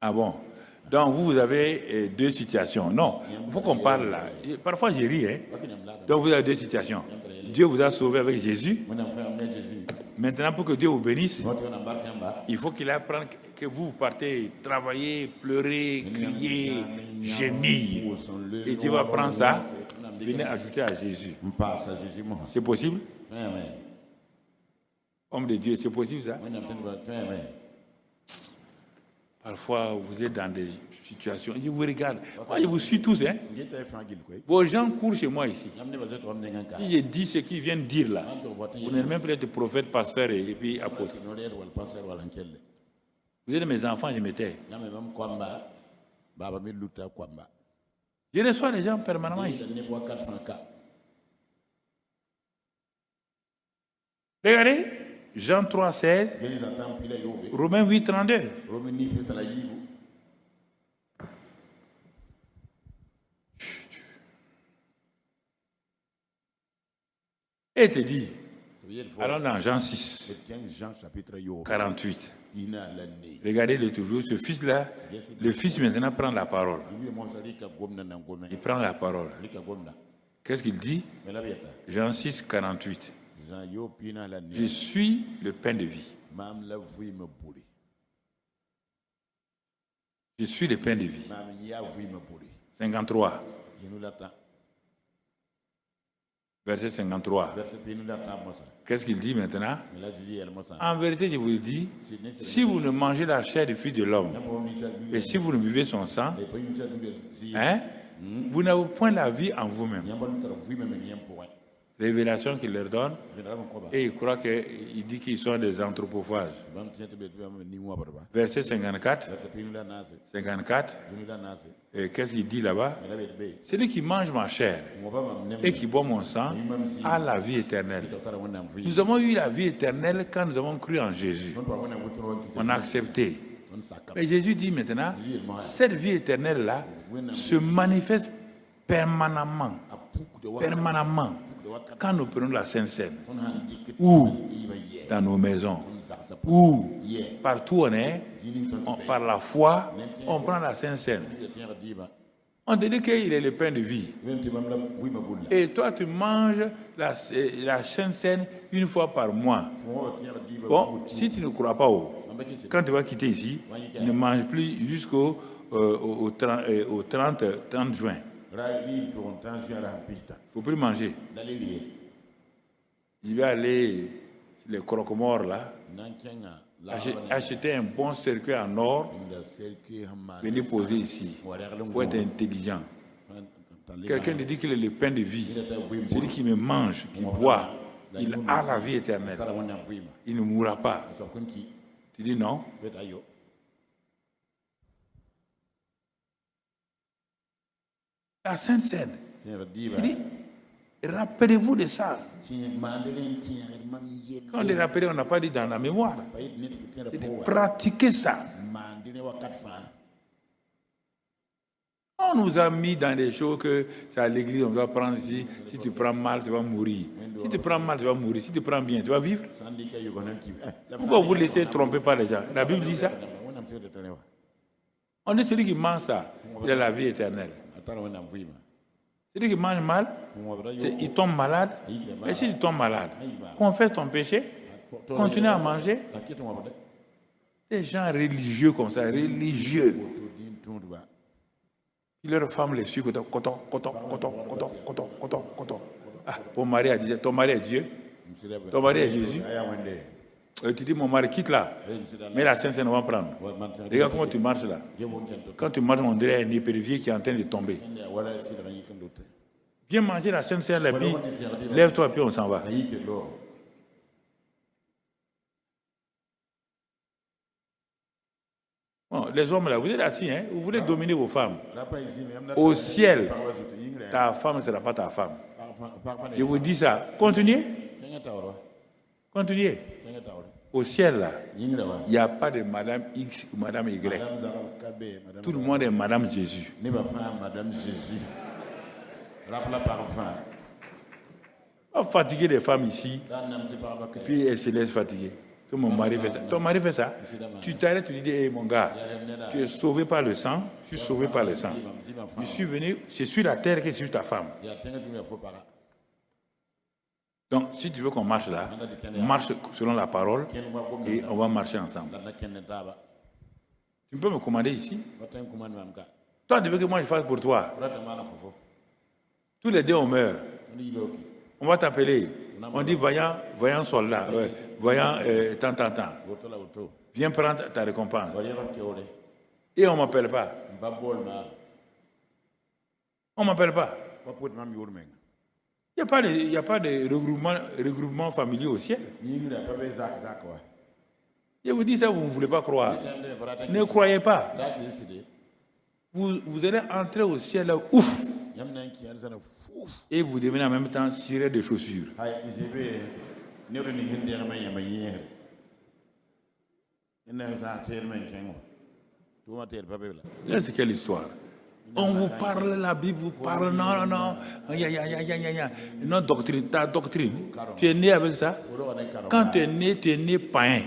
Speaker 1: Ah bon? Donc vous avez deux situations. Non, il faut qu'on parle là. Parfois j'ai ri. Hein? Donc vous avez deux situations. Dieu vous a sauvé avec Jésus. Maintenant, pour que Dieu vous bénisse, il faut qu'il apprenne que vous partez travailler, pleurer, crier, gémir. Et Dieu va prendre ça, venez ajouter à Jésus. C'est possible? Homme de Dieu, c'est possible ça? Parfois, vous êtes dans des situations, je vous regarde. Moi, je vous suis tous. Hein? Vos gens courent chez moi ici. Si je dis ce qu'ils viennent dire là, vous n'êtes même pas être prophète, pasteur et puis apôtre. Vous êtes mes enfants, je m'étais. Je reçois les gens permanemment ici. Regardez. Jean 3, 16, Romains 8, 32. Et il te dit, allons dans Jean 6, 48. Regardez-le toujours, ce fils-là, le fils maintenant prend la parole. Il prend la parole. Qu'est-ce qu'il dit? Jean 6, 48. Je suis le pain de vie. Je suis le pain de vie. 53. Verset 53. Qu'est-ce qu'il dit maintenant? En vérité, je vous le dis, si vous ne mangez la chair du Fils de l'homme et si vous ne buvez son sang, vous n'avez point la vie en vous-même. Révélation qu'il leur donne, et il croit qu'il dit qu'ils sont des anthropophages. Verset 54. Et qu'est-ce qu'il dit là-bas? Celui qui mange ma chair et qui boit mon sang a la vie éternelle. Nous avons eu la vie éternelle quand nous avons cru en Jésus. On a accepté. Mais Jésus dit maintenant, cette vie éternelle-là se manifeste permanemment. Permanemment. Quand nous prenons la Sainte Seine, ou dans nos maisons, ou partout on est, par la foi, on prend la Sainte Seine. On te dit qu'il est le pain de vie. Et toi, tu manges la Sainte Seine une fois par mois. Bon, si tu ne crois pas, quand tu vas quitter ici, ne mange plus jusqu'au 30 juin. Il ne faut plus manger. Il va aller sur les croque-morts là, acheter un bon cercueil en or, venir poser ici. Il faut être intelligent. Quelqu'un te dit qu'il est le pain de vie. Celui qui me mange, qui boit, il a la vie éternelle. Il ne mourra pas. Tu dis non? La Sainte Seine. Il dit, rappelez-vous de ça. Quand on dit rappeler, on n'a pas dit dans la mémoire. Il dit, pratiquez ça. On nous a mis dans des choses que c'est à l'église, on doit prendre ici. Si tu prends mal, tu vas mourir. Si tu prends mal, tu vas mourir. Si tu prends bien, tu vas vivre. Pourquoi vous laissez tromper par les gens? La Bible dit ça. On dit celui qui mange ça, il a la vie éternelle. Celui qui mange mal, il tombe malade. Et si tu tombes malade, confesse ton péché, continue à manger. Des gens religieux comme ça, religieux. Leurs femmes les suivent, coton. Ah, ton mari a dit, ton mari est Dieu, ton mari est Jésus. Et tu dis, mon mari, quitte là. Mais la Sainte Seine va prendre. Regarde comment tu marches là. Quand tu marches, on dirait un épervier qui est en train de tomber. Viens manger la Sainte Seine, et puis lève-toi, et puis on s'en va. Bon, les hommes là, vous êtes assis, hein? Vous voulez dominer vos femmes. Au ciel, ta femme ne sera pas ta femme. Je vous dis ça. Continuez. Continuez. Au ciel, là, il n'y a pas de Madame X ou Madame Y. Tout le monde est Madame Jésus. On va fatiguer des femmes ici, puis elles se laissent fatiguer. Que mon mari fait ça. Ton mari fait ça. Tu t'arrêtes, tu lui dis, hey, mon gars, tu es sauvé par le sang, je suis sauvé par le sang. Je suis venu, c'est sur la terre que c'est sur ta femme. Donc, si tu veux qu'on marche là, marche selon la parole et on va marcher ensemble. Tu peux me commander ici? Toi, tu veux que moi je fasse pour toi? Tous les deux, on meurt. On va t'appeler. On dit, voyant soldat, voyant tant. Viens prendre ta récompense. Et on ne m'appelle pas. On ne m'appelle pas. Il n'y a pas de regroupement familier au ciel. Je vous dis ça, vous ne voulez pas croire. Ne croyez pas. Vous allez entrer au ciel là, ouf. Et vous devenez en même temps cirer des chaussures. C'est quelle histoire? On vous parle la Bible, vous parle non. Notre doctrine, ta doctrine. Tu es né avec ça. Quand tu es né païen.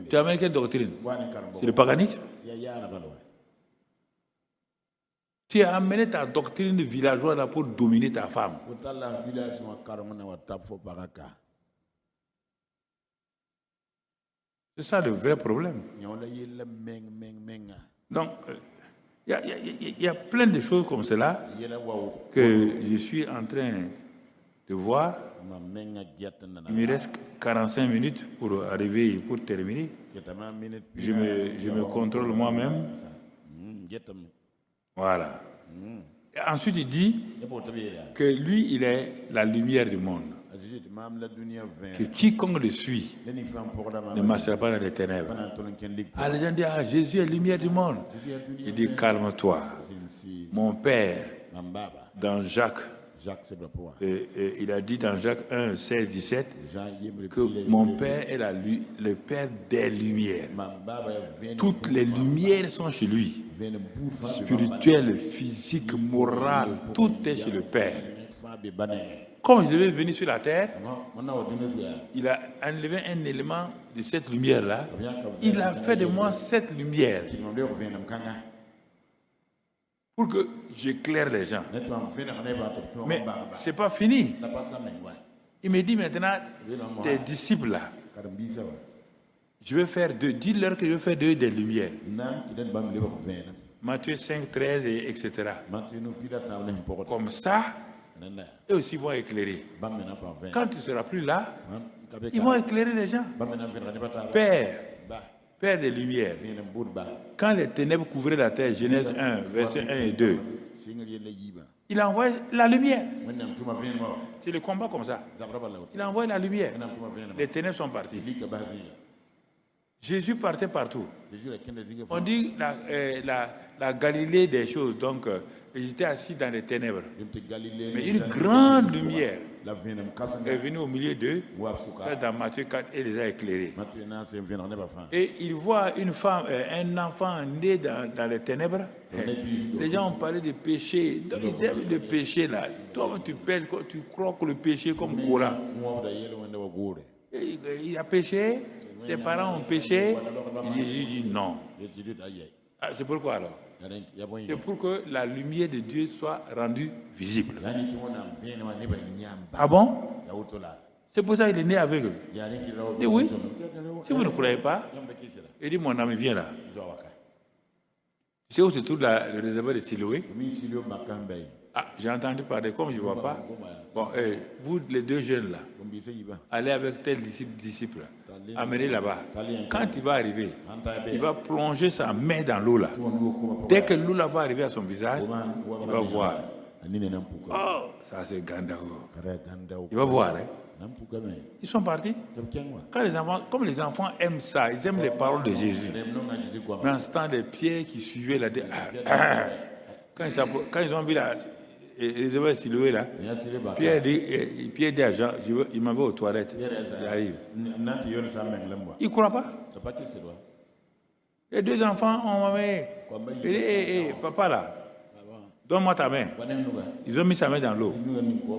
Speaker 1: Tu as amené quelle doctrine? C'est le paganisme. Tu as amené ta doctrine de villageois là pour dominer ta femme. C'est ça le vrai problème. Donc, il y a plein de choses comme cela que je suis en train de voir. Il me reste 45 minutes pour arriver, pour terminer. Je me contrôle moi-même. Voilà. Et ensuite, il dit que lui, il est la lumière du monde. Que quiconque le suit ne marchera pas dans les ténèbres. Ah, les gens disent, ah, Jésus est la lumière du monde. Il dit, calme-toi. Mon Père, dans Jacques, il a dit dans Jacques 1, 16, 17, que mon Père est le Père des lumières. Toutes les lumières sont chez lui. Spirituelles, physiques, morales, tout est chez le Père. Comme je devais venir sur la terre, il a enlevé un élément de cette lumière-là. Il a fait de moi cette lumière pour que j'éclaire les gens. Mais ce n'est pas fini. Il me dit maintenant, tes disciples là, je vais faire d'eux, dis-leur que je vais faire d'eux des lumières. Matthieu 5, 13, etc. Comme ça, eux aussi vont éclairer. Quand tu ne seras plus là, ils vont éclairer les gens. Père des lumières. Quand les ténèbres couvraient la terre, Genèse 1, verset 1 et 2, il a envoyé la lumière. C'est le combat comme ça. Il a envoyé la lumière. Les ténèbres sont parties. Jésus partait partout. On dit la Galilée des choses. Donc, ils étaient assis dans les ténèbres. Mais une grande lumière est venue au milieu d'eux. Ça, dans Matthieu 4, et les a éclairés. Et il voit une femme, un enfant né dans les ténèbres. Les gens ont parlé de péché. Donc, ils aiment le péché là. Toi, tu pèses, tu crois que le péché comme cola. Il a péché, ses parents ont péché. Jésus dit non. Ah, c'est pourquoi alors? C'est pour que la lumière de Dieu soit rendue visible. Ah bon? C'est pour ça qu'il est né aveugle. Il dit oui. Si vous ne croyez pas, il dit mon ami, viens là. Tu sais où se trouve le réservoir de Siloé? Ah, j'ai entendu parler, comme je ne vois pas. Bon, vous les deux jeunes là, allez avec tel disciple, amenez là-bas. Quand il va arriver, il va plonger sa main dans l'eau là. Dès que l'eau là va arriver à son visage, il va voir. Oh, ça c'est Gandao. Il va voir. Hein. Ils sont partis. Comme les enfants aiment ça, ils aiment les paroles de Jésus. Mais en ce temps, les pieds qui suivaient la... Quand ils ont vu les événements Siloé là, Pierre dit à Jean, il m'en va aux toilettes. Il arrive. Il ne croit pas. Les deux enfants ont mamé. Il dit, papa là, donne-moi ta main. Ils ont mis sa main dans l'eau.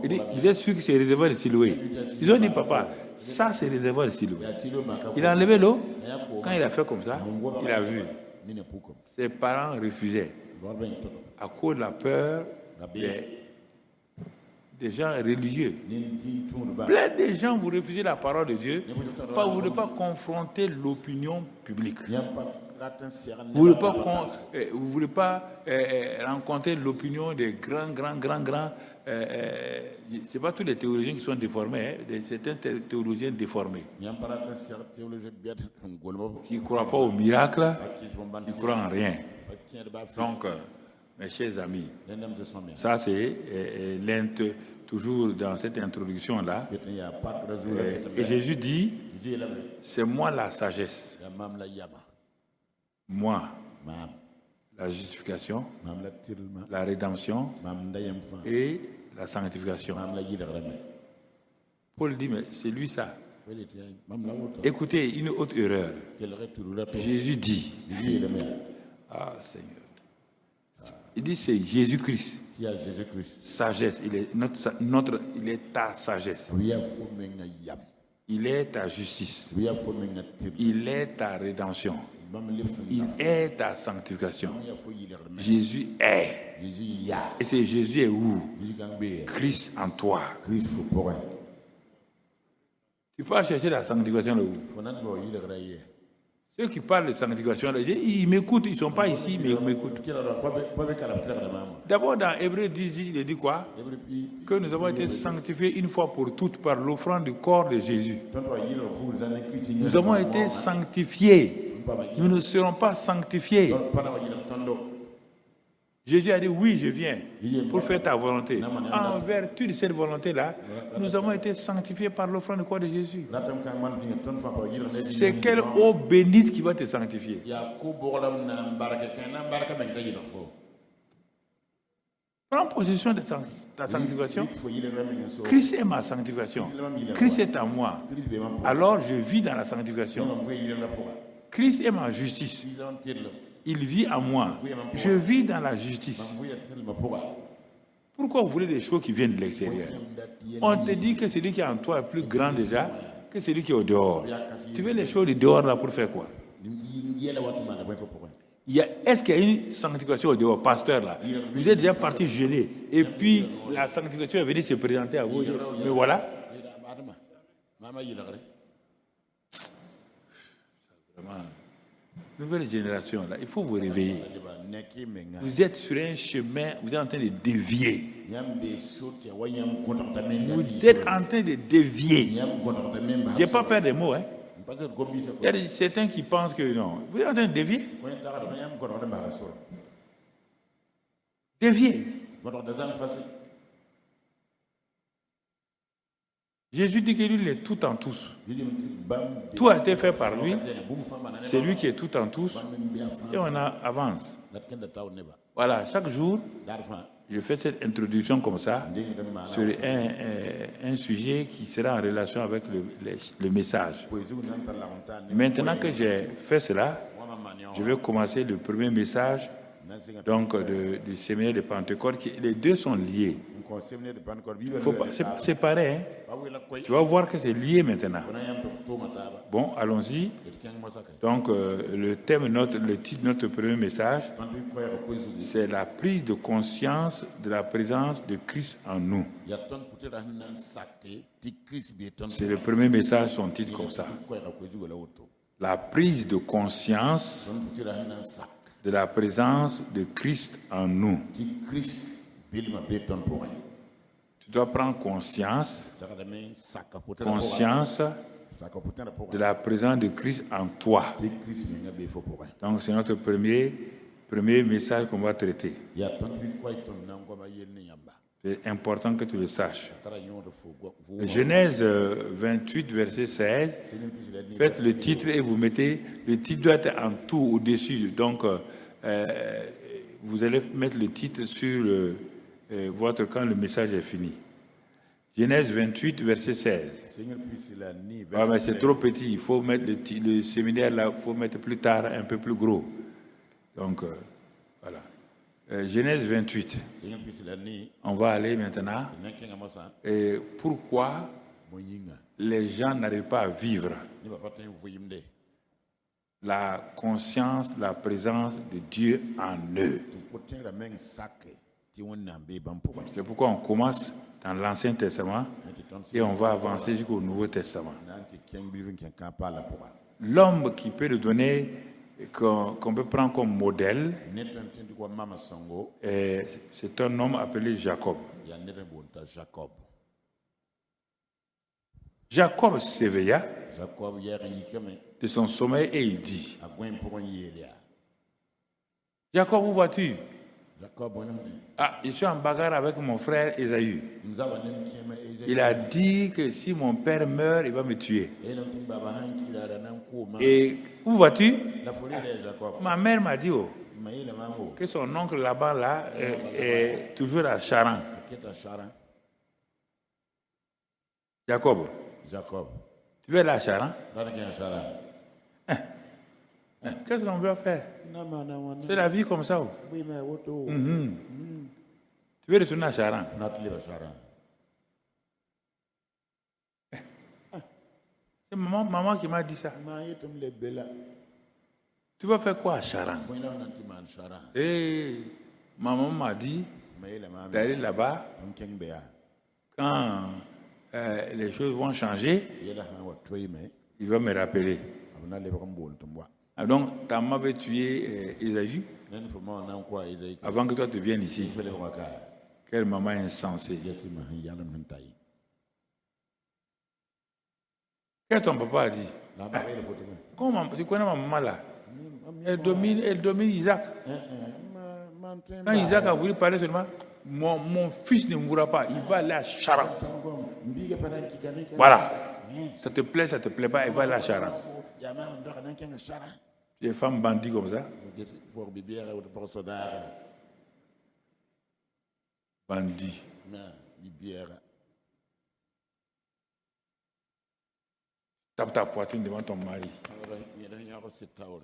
Speaker 1: Il dit, vous êtes sûr que c'est le réservoir de Siloé? Ils ont dit, papa, ça c'est le réservoir de Siloé. Il a enlevé l'eau. Quand il a fait comme ça, il a vu. Ses parents refusaient. À cause de la peur des gens religieux. Plein de gens, vous refusez la parole de Dieu. Vous ne voulez pas confronter l'opinion publique. Vous ne voulez pas rencontrer l'opinion des grands. Ce n'est pas tous les théologiens qui sont déformés, hein, certains théologiens déformés. Qui ne croient pas au miracle, qui ne croient en rien. Donc, mes chers amis, ça c'est toujours dans cette introduction-là. Et Jésus dit, c'est moi la sagesse. Moi, la justification, la rédemption et la sanctification. Paul dit, mais c'est lui ça. Écoutez, une autre erreur. Jésus dit, ah Seigneur, il dit c'est Jésus-Christ. Sagesse, il est ta sagesse. Il est ta justice. Il est ta rédemption. Il est ta sanctification. Jésus est. Et c'est Jésus est où? Christ en toi. Tu peux chercher la sanctification là où? Ceux qui parlent de sanctification, ils m'écoutent, ils ne sont pas ici, mais ils m'écoutent. D'abord, dans Hébreux 10, il dit quoi? Que nous avons été sanctifiés une fois pour toutes par l'offrande du corps de Jésus. Nous avons été sanctifiés. Nous ne serons pas sanctifiés. Jésus a dit, oui, je viens pour faire ta volonté. En vertu de cette volonté-là, nous avons été sanctifiés par l'offrande du corps de Jésus. C'est quelle eau bénite qui va te sanctifier? Prends possession de ta sanctification. Christ est ma sanctification. Christ est à moi. Alors je vis dans la sanctification. Christ est ma justice. Il vit en moi. Je vis dans la justice. Pourquoi vous voulez des choses qui viennent de l'extérieur? On te dit que celui qui est en toi est plus grand déjà que celui qui est au dehors. Tu veux les choses du dehors là pour faire quoi? Est-ce qu'il y a une sanctification au dehors, pasteur là? Vous êtes déjà parti geler. Et puis la sanctification est venue se présenter à vous. Mais voilà. Vraiment. Nouvelle génération, là, il faut vous réveiller. Vous êtes sur un chemin, vous êtes en train de dévier. Vous êtes en train de dévier. Je n'ai pas peur des mots. Hein. Il y a certains qui pensent que non. Vous êtes en train de dévier. Dévier. Jésus dit que lui, il est tout en tous. Tout a été fait par lui. C'est lui qui est tout en tous. Et on avance. Voilà, chaque jour, je fais cette introduction comme ça sur un sujet qui sera en relation avec le message. Maintenant que j'ai fait cela, je vais commencer le premier message donc du séminaire de Pentecôte. Les deux sont liés. C'est pareil. Hein? Tu vas voir que c'est lié maintenant. Bon, allons-y. Donc, le titre de notre premier message, c'est la prise de conscience de la présence de Christ en nous. C'est le premier message, son titre comme ça. La prise de conscience de la présence de Christ en nous. Tu dois prendre conscience de la présence de Christ en toi. Donc c'est notre premier message qu'on va traiter. C'est important que tu le saches. Genèse 28, verset 16. Faites le titre et vous mettez... Le titre doit être en tout, au-dessus. Donc, vous allez mettre le titre sur votre quand le message est fini. Genèse 28, verset 16. Ah, mais c'est trop petit. Il faut mettre le séminaire là, il faut mettre plus tard, un peu plus gros. Donc, voilà. Genèse 28. On va aller maintenant. Et pourquoi les gens n'arrivent pas à vivre la conscience, la présence de Dieu en eux. C'est pourquoi on commence dans l'Ancien Testament et on va avancer jusqu'au Nouveau Testament. L'homme qui peut le donner, qu'on peut prendre comme modèle, c'est un homme appelé Jacob. Jacob s'éveilla de son sommeil et il dit: Jacob, où vas-tu? Ah, je suis en bagarre avec mon frère Ésaü. Il a dit que si mon père meurt, il va me tuer. Et où vas-tu? Ma mère m'a dit que son oncle là-bas là, est toujours à Charan. Jacob. Tu veux aller à Charan? Qu'est-ce qu'on veut faire? C'est la vie comme ça. Tu veux retourner à Charan? C'est maman qui m'a dit ça. Tu vas faire quoi à Charan? Et maman m'a dit d'aller là-bas. Quand les choses vont changer, il va me rappeler. Ah, donc ta maman veut tuer Ésaü avant que toi tu viennes ici. Quelle maman insensée. Qu'est-ce que ton papa a dit? Comment tu connais ma maman là? Elle domine Isaac. Quand Isaac a voulu parler seulement, mon fils ne mourra pas, il va aller à Charan. Voilà. Ça te plaît pas, il va aller à Charan. Tu es femme bandit comme ça? Bandit. Tape ta poitrine devant ton mari.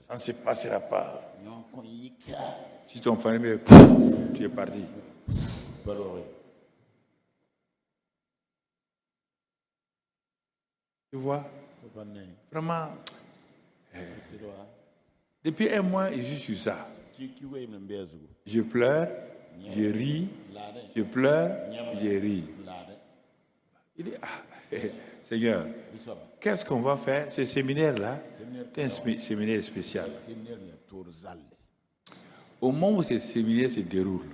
Speaker 1: Ça ne se passera pas. Si ton famille est tu es parti. Tu vois? Vraiment. Depuis un mois, je suis sur ça. Je pleure, je ris, je pleure, je ris. Il dit, Seigneur, qu'est-ce qu'on va faire? Ce séminaire-là, c'est un séminaire spécial. Au moment où ce séminaire se déroule,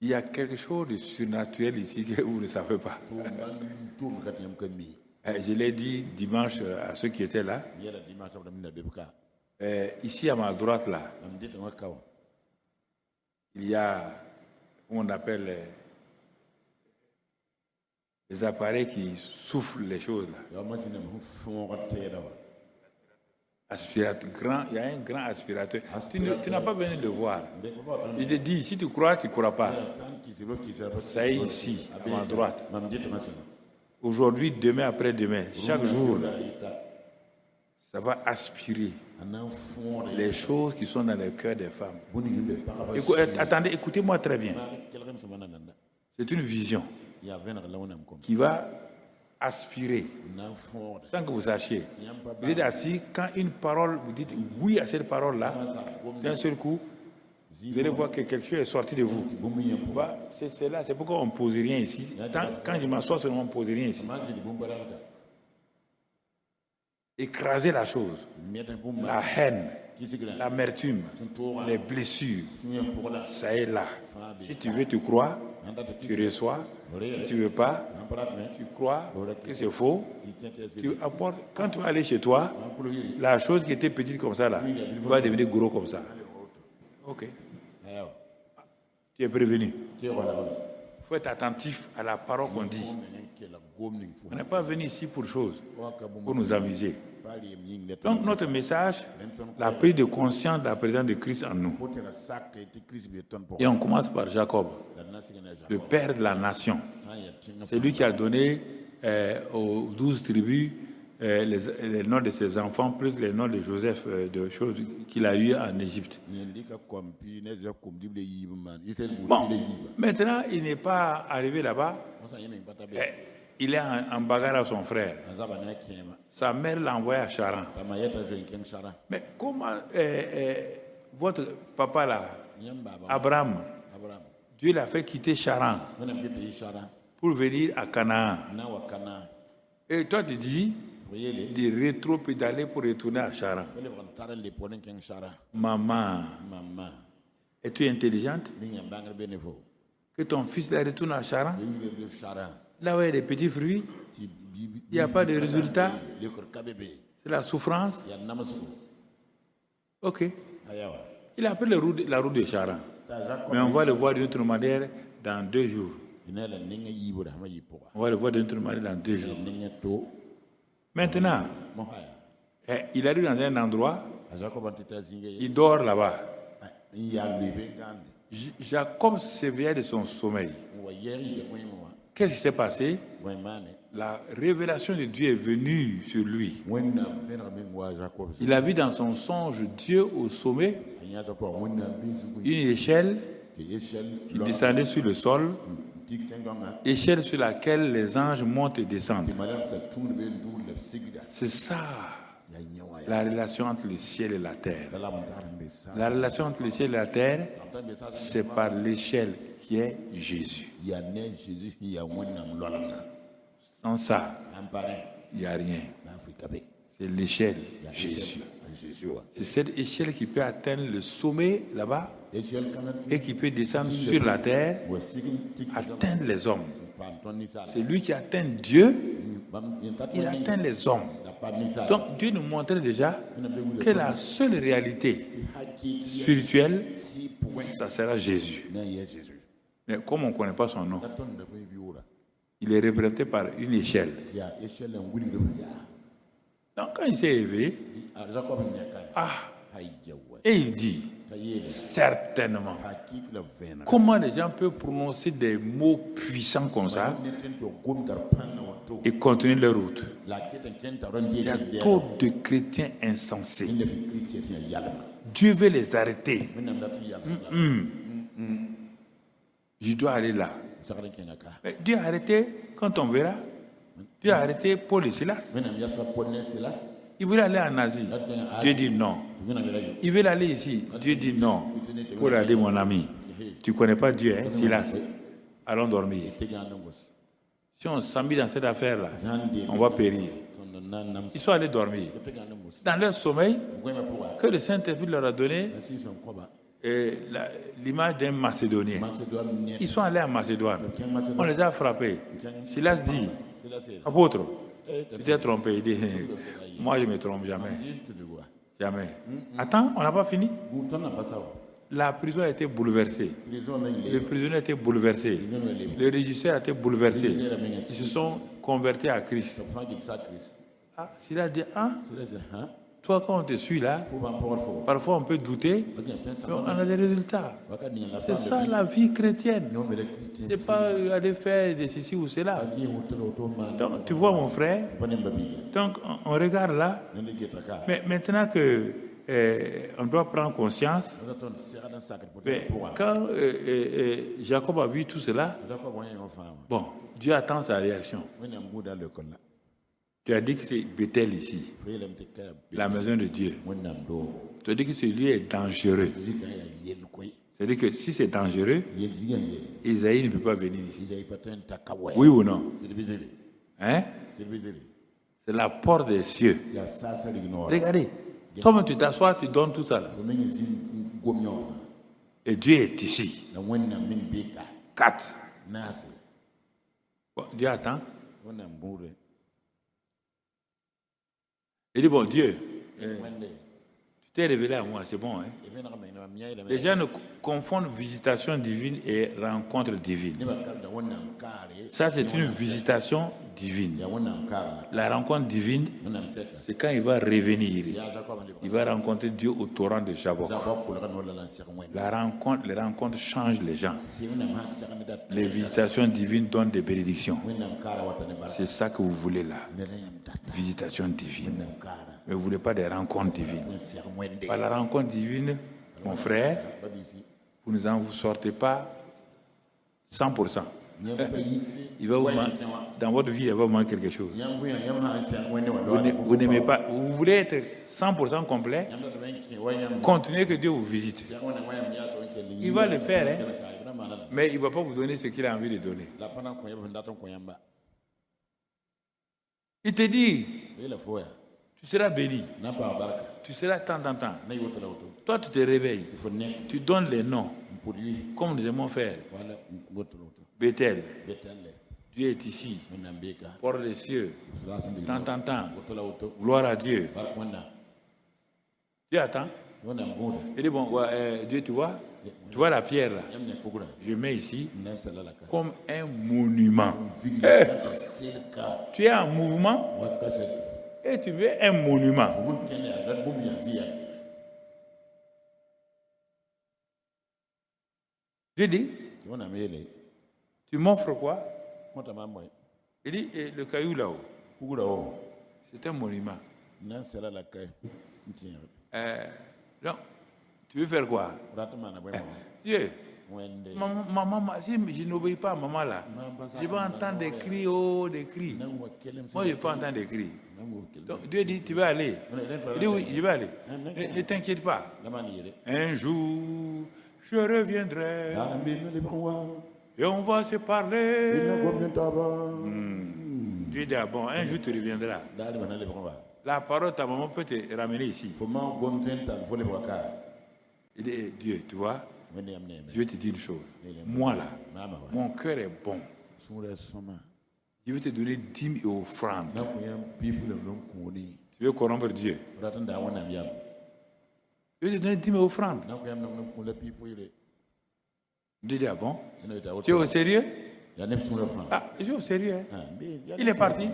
Speaker 1: il y a quelque chose de surnaturel ici que vous ne savez pas. Je l'ai dit dimanche à ceux qui étaient là. Ici à ma droite, là, il y a, comment on appelle, les appareils qui soufflent les choses là. Aspirateur, il y a un grand aspirateur. Tu n'as pas besoin de le voir. Je te dis, si tu crois, tu ne crois pas. Ça est ici, à ma droite. Aujourd'hui, demain, après-demain, chaque jour, ça va aspirer les choses qui sont dans le cœur des femmes. Attendez, écoutez-moi très bien. C'est une vision qui va aspirer sans que vous sachiez. Vous êtes assis, quand une parole, vous dites oui à cette parole-là, d'un seul coup, vous allez voir que quelque chose est sorti de vous. C'est là, c'est pourquoi on ne pose rien ici. Quand je m'assois seulement, on ne pose rien ici. Écraser la chose, la haine, l'amertume, les blessures, ça est là. Si tu veux, tu crois, tu reçois. Si tu ne veux pas, tu crois que c'est faux. Tu apportes. Quand tu vas aller chez toi, la chose qui était petite comme ça, là, va devenir gros comme ça. Ok. Tu es prévenu. Il faut être attentif à la parole qu'on dit. On n'est pas venu ici pour chose, pour nous amuser. Donc notre message, la prise de conscience de la présence de Christ en nous. Et on commence par Jacob, le père de la nation. C'est lui qui a donné aux 12 tribus les noms de ses enfants, plus les noms de Joseph, de choses qu'il a eues en Égypte. Bon, maintenant, il n'est pas arrivé là-bas. Il est en bagarre avec son frère. Sa mère l'a envoyé à Charan. Mais comment votre papa là, Abraham, Dieu l'a fait quitter Charan pour venir à Canaan. Et toi tu dis de rétro-pédaler pour retourner à Charan. Maman, es-tu intelligente? Que ton fils là retourne à Charan? Là où il y a des petits fruits, il n'y a pas de résultat. C'est la souffrance. Ok. Il a pris la route de Charan. Mais on va le voir d'une autre manière dans 2 jours. On va le voir d'une autre manière dans 2 jours. Maintenant, il arrive dans un endroit, il dort là-bas. Jacob s'éveilla de son sommeil. Qu'est-ce qui s'est passé? La révélation de Dieu est venue sur lui. Il a vu dans son songe Dieu au sommet, une échelle qui descendait sur le sol, échelle sur laquelle les anges montent et descendent. C'est ça, la relation entre le ciel et la terre. La relation entre le ciel et la terre, c'est par l'échelle qui est Jésus. Sans ça, il n'y a rien. C'est l'échelle Jésus. C'est cette échelle qui peut atteindre le sommet là-bas et qui peut descendre sur la terre, atteindre les hommes. C'est lui qui atteint Dieu, il atteint les hommes. Donc Dieu nous montrait déjà que la seule réalité spirituelle, ça sera Jésus. Mais comme on ne connaît pas son nom, il est représenté par une échelle. Donc quand il s'est éveillé, et il dit, certainement, comment les gens peuvent prononcer des mots puissants comme ça et continuer leur route? Il y a trop de chrétiens insensés. Dieu veut les arrêter. Je dois aller là. Mais Dieu a arrêté, quand on verra, Dieu a arrêté Paul et Silas. Il voulait aller en Asie. Dieu dit non. Il veut aller ici. Dieu dit non. Paul a dit, mon ami, tu ne connais pas Dieu, hein, Silas. Allons dormir. Si on s'embille dans cette affaire-là, on va périr. Ils sont allés dormir. Dans leur sommeil, que le Saint-Esprit leur a donné l'image d'un Macédonien. Ils sont allés en Macédoine. On les a frappés. Silas dit, apôtre, tu t'es trompé. Il dit, moi je ne me trompe jamais. Jamais. Attends, on n'a pas fini. La prison a été bouleversée. Le prisonnier a été bouleversé. Le régisseur a été bouleversé. Ils se sont convertis à Christ. Ah, Silas dit, toi, quand on te suit là, parfois on peut douter, mais on a des résultats. C'est ça la vie chrétienne. Ce n'est pas aller faire de ceci ou cela. Donc, tu vois mon frère, donc on regarde là, mais maintenant que on doit prendre conscience, quand Jacob a vu tout cela, bon, Dieu attend sa réaction. Tu as dit que c'est Bethel ici, la maison de Dieu. Tu as dit que ce lieu est dangereux. C'est-à-dire que si c'est dangereux, Isaïe ne peut pas venir ici. Oui ou non? Hein? C'est la porte des cieux. Regardez, toi-même tu t'assois, tu donnes tout ça là. Et Dieu est ici. 4. Bon, Dieu attend. Il dit, bon Dieu, tu t'es révélé à moi, c'est bon. Hein? Les gens ne confondent visitation divine et rencontre divine. Ça, c'est une visitation divine. La rencontre divine, c'est quand il va revenir. Il va rencontrer Dieu au torrent de Jabbok. Les rencontres changent les gens. Les visitations divines donnent des bénédictions. C'est ça que vous voulez là. Visitation divine. Mais vous ne voulez pas des rencontres divines. Par la rencontre divine, mon frère, vous ne sortez pas 100%. Il va dans votre vie, il va vous manquer quelque chose. Vous n'aimez pas. Vous voulez être 100% complet. Continuez que Dieu vous visite. Il va le faire, hein? Mais il ne va pas vous donner ce qu'il a envie de donner. Il te dit, tu seras béni. Tu seras tant. Toi, tu te réveilles. Tu donnes les noms. Comme nous aimons faire. Bethel. Dieu est ici. Porte des cieux. Tant. Gloire à Dieu. Dieu attend. Il dit, bon, Dieu, tu vois la pierre là. Je mets ici comme un monument. Tu es en mouvement et tu veux un monument. Dieu dit, tu m'offres quoi? Il dit, le caillou là-haut, c'est un monument. Donc, tu veux faire quoi? Dieu, maman, si je n'obéis pas à maman là, je vais entendre des cris, des cris. Moi, je ne vais pas entendre des cris. Donc, Dieu dit, tu vas aller. Il dit, oui, je vais aller. Ne t'inquiète pas. Un jour, je reviendrai. Et on va se parler. Dieu dit, bon, un jour tu reviendras. La parole de ta maman peut te ramener ici.
Speaker 2: Comment gonten faut les bras.
Speaker 1: Il dit, Dieu, tu vois, je vais te dire une chose. Moi là, mon cœur est bon. Je vais te donner 10 000 offrandes. Tu veux corrompre Dieu? Je vais te donner 10 000 offrandes. Je dis, ah bon? Tu es au sérieux? Ah, je suis au sérieux. Hein? Il est parti.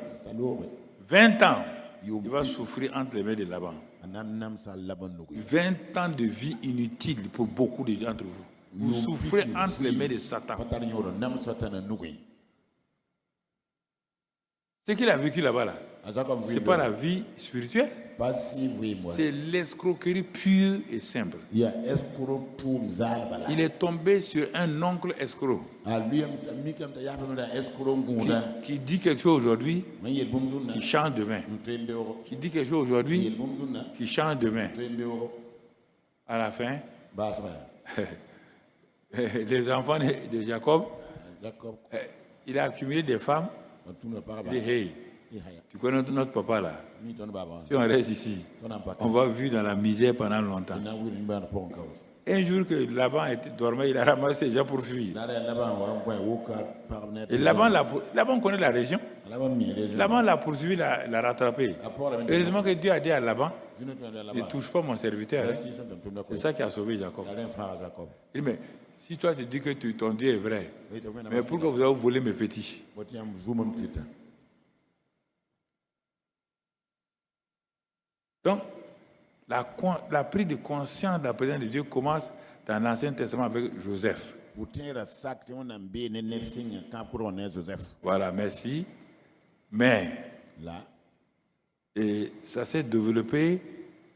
Speaker 1: 20 ans. Il va souffrir entre les mains de Laban. 20 ans de vie inutile pour beaucoup d'entre vous. Vous souffrez entre les mains de Satan. Ce qu'il a vécu là-bas, là, ce n'est pas la vie spirituelle. C'est l'escroquerie pure et simple. Il est tombé sur un oncle escroc qui dit quelque chose aujourd'hui, qui change demain. Qui dit quelque chose aujourd'hui, qui change demain. À la fin, les enfants de Jacob, il a accumulé des femmes. Il dit, hey, tu connais notre papa là? Si on reste ici, on va vivre dans la misère pendant longtemps. Un jour que Laban dormait, il a ramassé les gens pour fuir. Et Laban connaît la région. Laban l'a poursuivi, l'a rattrapé. Heureusement que Dieu a dit à Laban, ne touche pas mon serviteur. Hein. C'est ça qui a sauvé Jacob. Il dit, mais si toi tu dis que ton Dieu est vrai, mais pourquoi vous avez volé mes fétiches? Donc, la prise de conscience de la présence de Dieu commence dans l'Ancien Testament avec Joseph. Voilà, merci. Mais, et ça s'est développé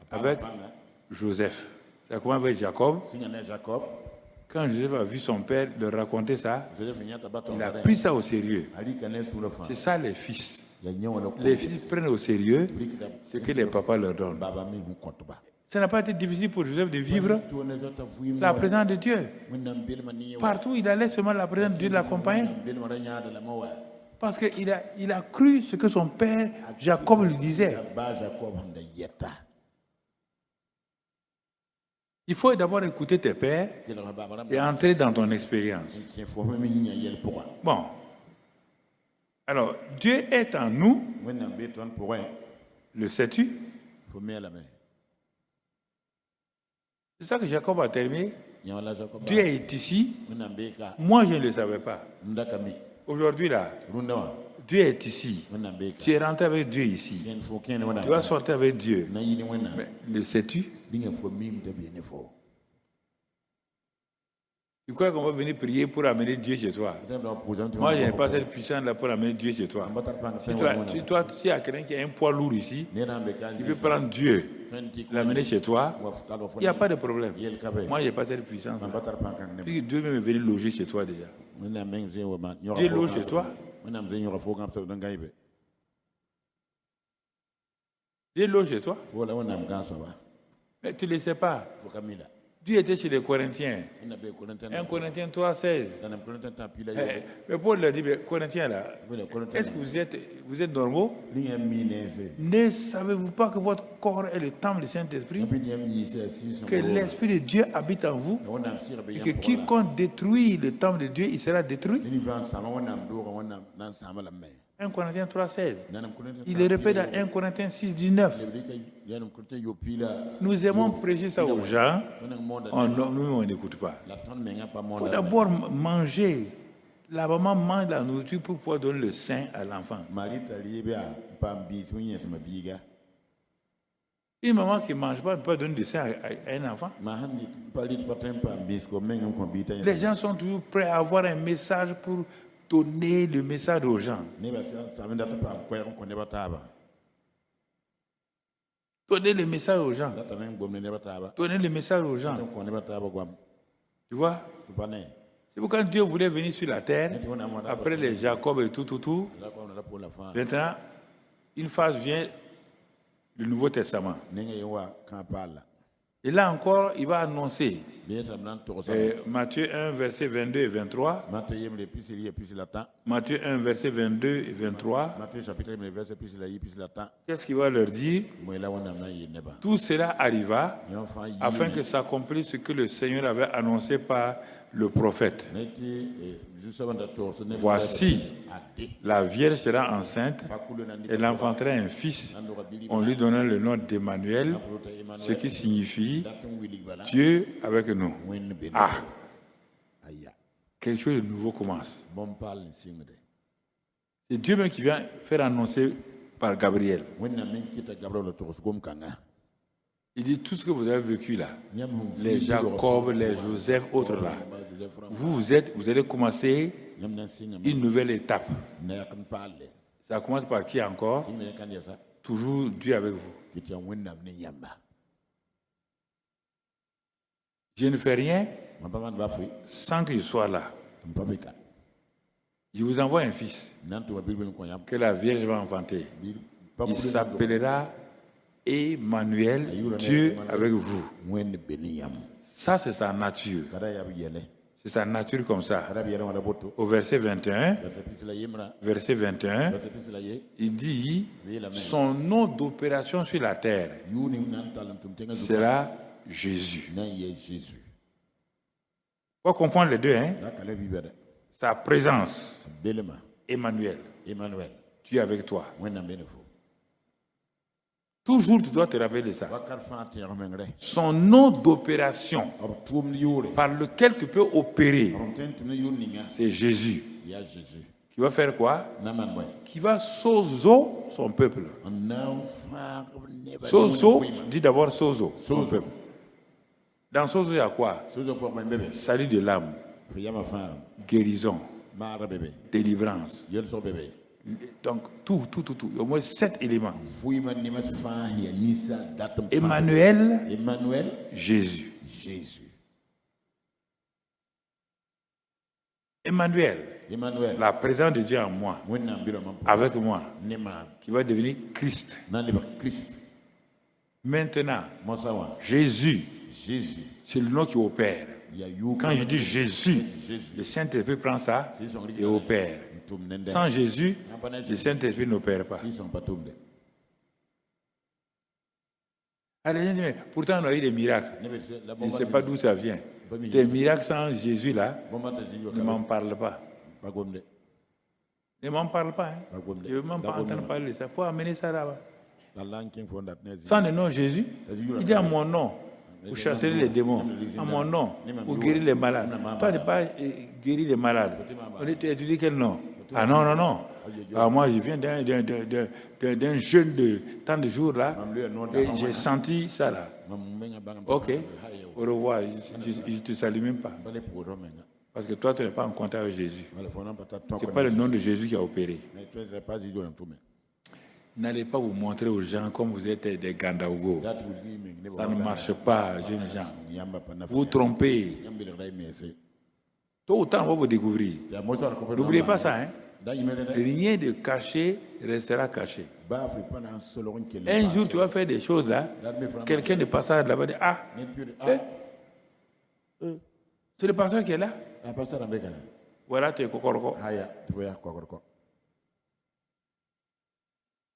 Speaker 1: avec Joseph. Ça commence avec Jacob. Quand Joseph a vu son père leur raconter ça, il a pris ça au sérieux. C'est ça les fils. Les fils prennent au sérieux ce que les papas leur donnent. Ça n'a pas été difficile pour Joseph de vivre la présence de Dieu. Partout où il allait, seulement la présence de Dieu l'accompagnait. Parce qu'il a cru ce que son père Jacob lui disait. Il faut d'abord écouter tes pères et entrer dans ton expérience. Bon. Alors, Dieu est en nous. Le sais-tu? C'est ça que Jacob a terminé. Dieu est ici. Moi, je ne le savais pas. Aujourd'hui, là, Dieu est ici. Tu es rentré avec Dieu ici. Tu vas sortir avec Dieu. Mais le sais-tu? Tu crois qu'on va venir prier pour amener Dieu chez toi? Moi, je n'ai pas cette puissance-là pour amener Dieu chez toi. Si y a quelqu'un qui a un poids lourd ici, il veut prendre Dieu, l'amener chez toi, il n'y a pas de problème. Moi, je n'ai pas cette puissance. Puis Dieu veut venir loger chez toi déjà. Dieu loge chez toi. Dieu loge chez toi. Mais tu ne le sais pas. Dieu était chez les Corinthiens. 1 Corinthiens 3,16. Mais Paul leur dit, Corinthiens là, est-ce que vous êtes normaux? Ne savez-vous pas que votre corps est le temple du Saint-Esprit? Que l'Esprit de Dieu habite en vous? Et que quiconque détruit le temple de Dieu, il sera détruit? 1 Corinthiens 3,16. Il le répète dans 1 Corinthiens 6,19. Nous aimons prêcher ça aux gens. Nous, on n'écoute pas. Il faut d'abord manger. La maman mange la nourriture pour pouvoir donner le sein à l'enfant. Une maman qui ne mange pas ne peut pas donner le sein à un enfant. Les gens sont toujours prêts à avoir un message pour donner le message aux gens. Donner le message aux gens. Donner le message aux gens. Tu vois? C'est pourquoi Dieu voulait venir sur la terre, après les Jacob et tout. Maintenant, une phase vient, le Nouveau Testament. Et là encore, il va annoncer. Matthieu 1, verset 22 et 23. Matthieu 1, verset 22 et 23. Qu'est-ce qu'il va leur dire? Tout cela arriva afin que s'accomplisse ce que le Seigneur avait annoncé par le prophète. Voici, la Vierge sera enceinte, elle enfantera un fils. On lui donnera le nom d'Emmanuel, ce qui signifie Dieu avec nous. Ah, quelque chose de nouveau commence. C'est Dieu même qui vient faire annoncer par Gabriel. Il dit tout ce que vous avez vécu là, les Jacob, les Joseph, autres là, vous allez commencer une nouvelle étape. Ça commence par qui encore? Toujours Dieu avec vous. Je ne fais rien sans que je sois là. Je vous envoie un fils que la Vierge va enfanter. Il s'appellera Emmanuel, Dieu avec vous. Ça, c'est sa nature. C'est sa nature comme ça. Au verset 21, il dit son nom d'opération sur la terre sera Jésus. Pas confondre les deux, hein? Sa présence, Emmanuel, Dieu avec toi. Toujours, tu dois te rappeler ça. Son nom d'opération par lequel tu peux opérer, c'est Jésus. Qui va faire quoi? Qui va sozo son peuple. Sozo, dis d'abord sozo, son peuple. Dans sozo, il y a quoi? Salut de l'âme, guérison, délivrance. Donc, tout. Au moins 7 éléments. Emmanuel, Jésus. Emmanuel, la présence de Dieu en moi, avec moi, qui va devenir Christ. Maintenant, Jésus, c'est le nom qui opère. Quand je dis Jésus, le Saint-Esprit prend ça et opère. Sans Jésus, le Saint-Esprit n'opère pas. Allez, mais pourtant on a eu des miracles. Je ne sais pas d'où ça vient. Des miracles sans Jésus là, ne m'en parle pas. Ne m'en parle pas. Hein. Je ne veux même pas entendre parler de ça. Il faut amener ça là-bas. Sans le nom Jésus, il dit à mon nom, vous chasserez les démons. À mon nom, vous guérirez les malades. Toi, tu n'es pas guéri les malades. Tu dis quel nom? Ah non. Alors moi, je viens d'un jeûne de tant de jours là, et j'ai senti ça là. Ok, au revoir, je ne te salue même pas. Parce que toi, tu n'es pas en contact avec Jésus. Ce n'est pas le nom de Jésus qui a opéré. N'allez pas vous montrer aux gens comme vous êtes des Gandaougo. Ça ne marche pas, jeunes gens. Vous trompez. Tôt ou tard, on va vous découvrir. N'oubliez pas ça, hein? Rien de caché restera caché. Un jour, tu vas faire des choses là. Quelqu'un de passage là-bas dit c'est le pasteur qui est là. Voilà, tu es Kokoroko.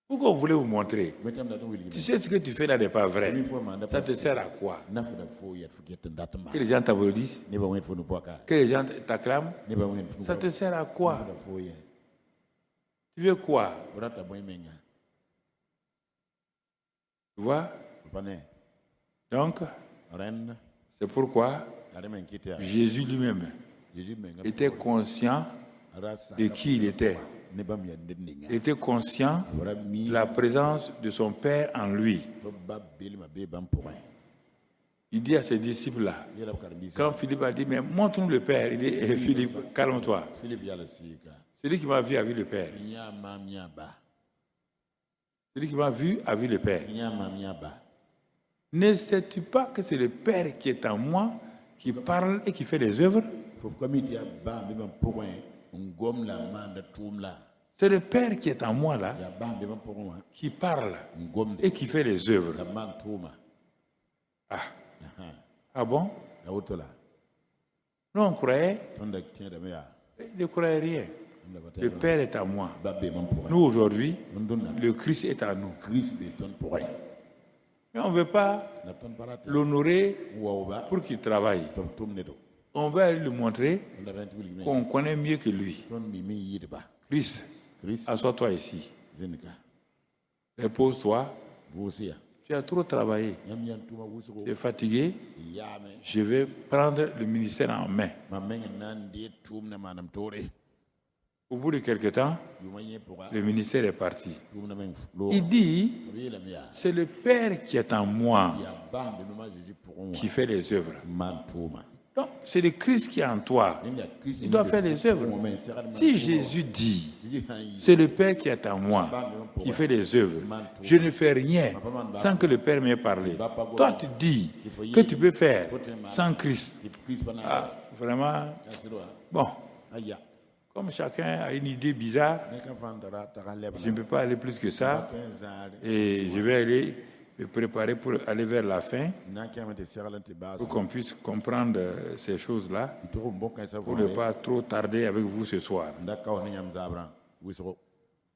Speaker 1: Pourquoi vous voulez vous montrer? Tu sais ce que tu fais là n'est pas vrai. Ça te sert à quoi? Que les gens t'applaudissent? Que les gens t'acclament? Ça te sert à quoi? Tu veux quoi? Tu vois? Donc, c'est pourquoi Jésus lui-même était conscient de qui il était. Il était conscient de la présence de son Père en lui. Il dit à ses disciples-là, quand Philippe a dit, mais montre-nous le Père, il dit, Philippe, calme-toi. Celui qui m'a vu a vu le Père. Celui qui m'a vu a vu le Père. Ne sais-tu pas que c'est le Père qui est en moi, qui parle et qui fait des œuvres? C'est le Père qui est en moi là, qui parle et qui fait les œuvres. Ah. Ah bon?
Speaker 2: Ya wutola.
Speaker 1: Nous, on croyait,
Speaker 2: Tonda tiens de mea.
Speaker 1: il ne croyait rien. Le Père est à moi.
Speaker 2: Babbe man pour.
Speaker 1: Nous, aujourd'hui,
Speaker 2: Ndonna.
Speaker 1: le Christ est à nous.
Speaker 2: Christ de ton pour.
Speaker 1: Mais on ne veut pas
Speaker 2: La ton parate.
Speaker 1: l'honorer
Speaker 2: Waoba.
Speaker 1: pour qu'il travaille.
Speaker 2: Tom nedo.
Speaker 1: On va lui montrer
Speaker 2: Onda ben tu lui.
Speaker 1: qu'on connaît mieux que lui.
Speaker 2: Ton mimi yidba.
Speaker 1: Christ,
Speaker 2: Christ.
Speaker 1: assois-toi ici.
Speaker 2: Zenika.
Speaker 1: Repose-toi.
Speaker 2: Vous aussi.
Speaker 1: Tu as trop travaillé.
Speaker 2: Yam yan tuma wusugo.
Speaker 1: Tu es fatigué.
Speaker 2: Yame.
Speaker 1: Je vais prendre le ministère en main.
Speaker 2: Ma menga nan de tum na manam tore.
Speaker 1: Au bout de quelque temps,
Speaker 2: Yumaye pour.
Speaker 1: le ministère est parti.
Speaker 2: Tum na men flo.
Speaker 1: Il dit,
Speaker 2: Oui la mea.
Speaker 1: c'est le Père qui est en moi
Speaker 2: Ya bam de mama Jésus pour.
Speaker 1: qui fait les œuvres.
Speaker 2: Man tuma.
Speaker 1: Donc, c'est le Christ qui est en toi. Il doit faire les œuvres. Si Jésus dit, c'est le Père qui est en moi, qui fait les œuvres, je ne fais rien sans que le Père m'ait parlé. Toi, tu dis que tu peux faire sans Christ. Ah, vraiment, bon, comme chacun a une idée bizarre, je ne peux pas aller plus que ça. Et je vais aller me préparer pour aller vers la fin, pour qu'on puisse comprendre ces choses-là, pour ne pas trop tarder avec vous ce soir.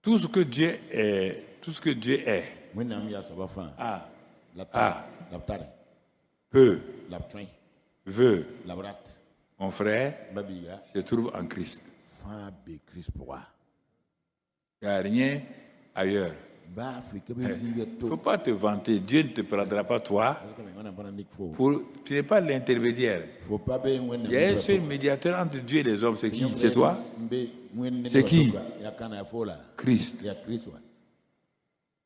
Speaker 1: Tout ce que Dieu est, peut, veut, mon frère, se trouve en Christ. Il n'y a rien ailleurs. Il ne faut pas te vanter. Dieu ne te prendra pas toi. Tu n'es pas l'intermédiaire. Il y a un seul médiateur entre Dieu et les hommes. C'est qui? C'est toi? C'est qui? Christ.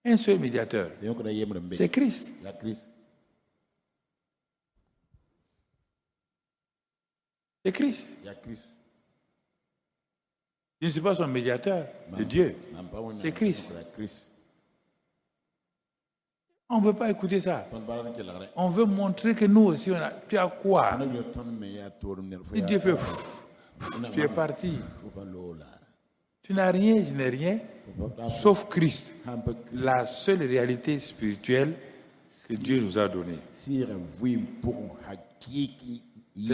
Speaker 1: Un seul médiateur. C'est Christ. C'est Christ. Je ne suis pas son médiateur de Dieu. C'est Christ. On ne veut pas écouter ça. On veut montrer que nous aussi, tu as quoi? Si Dieu fait, tu es parti. Tu n'as rien, je n'ai rien, sauf Christ. La seule réalité spirituelle que Dieu nous a donnée. C'est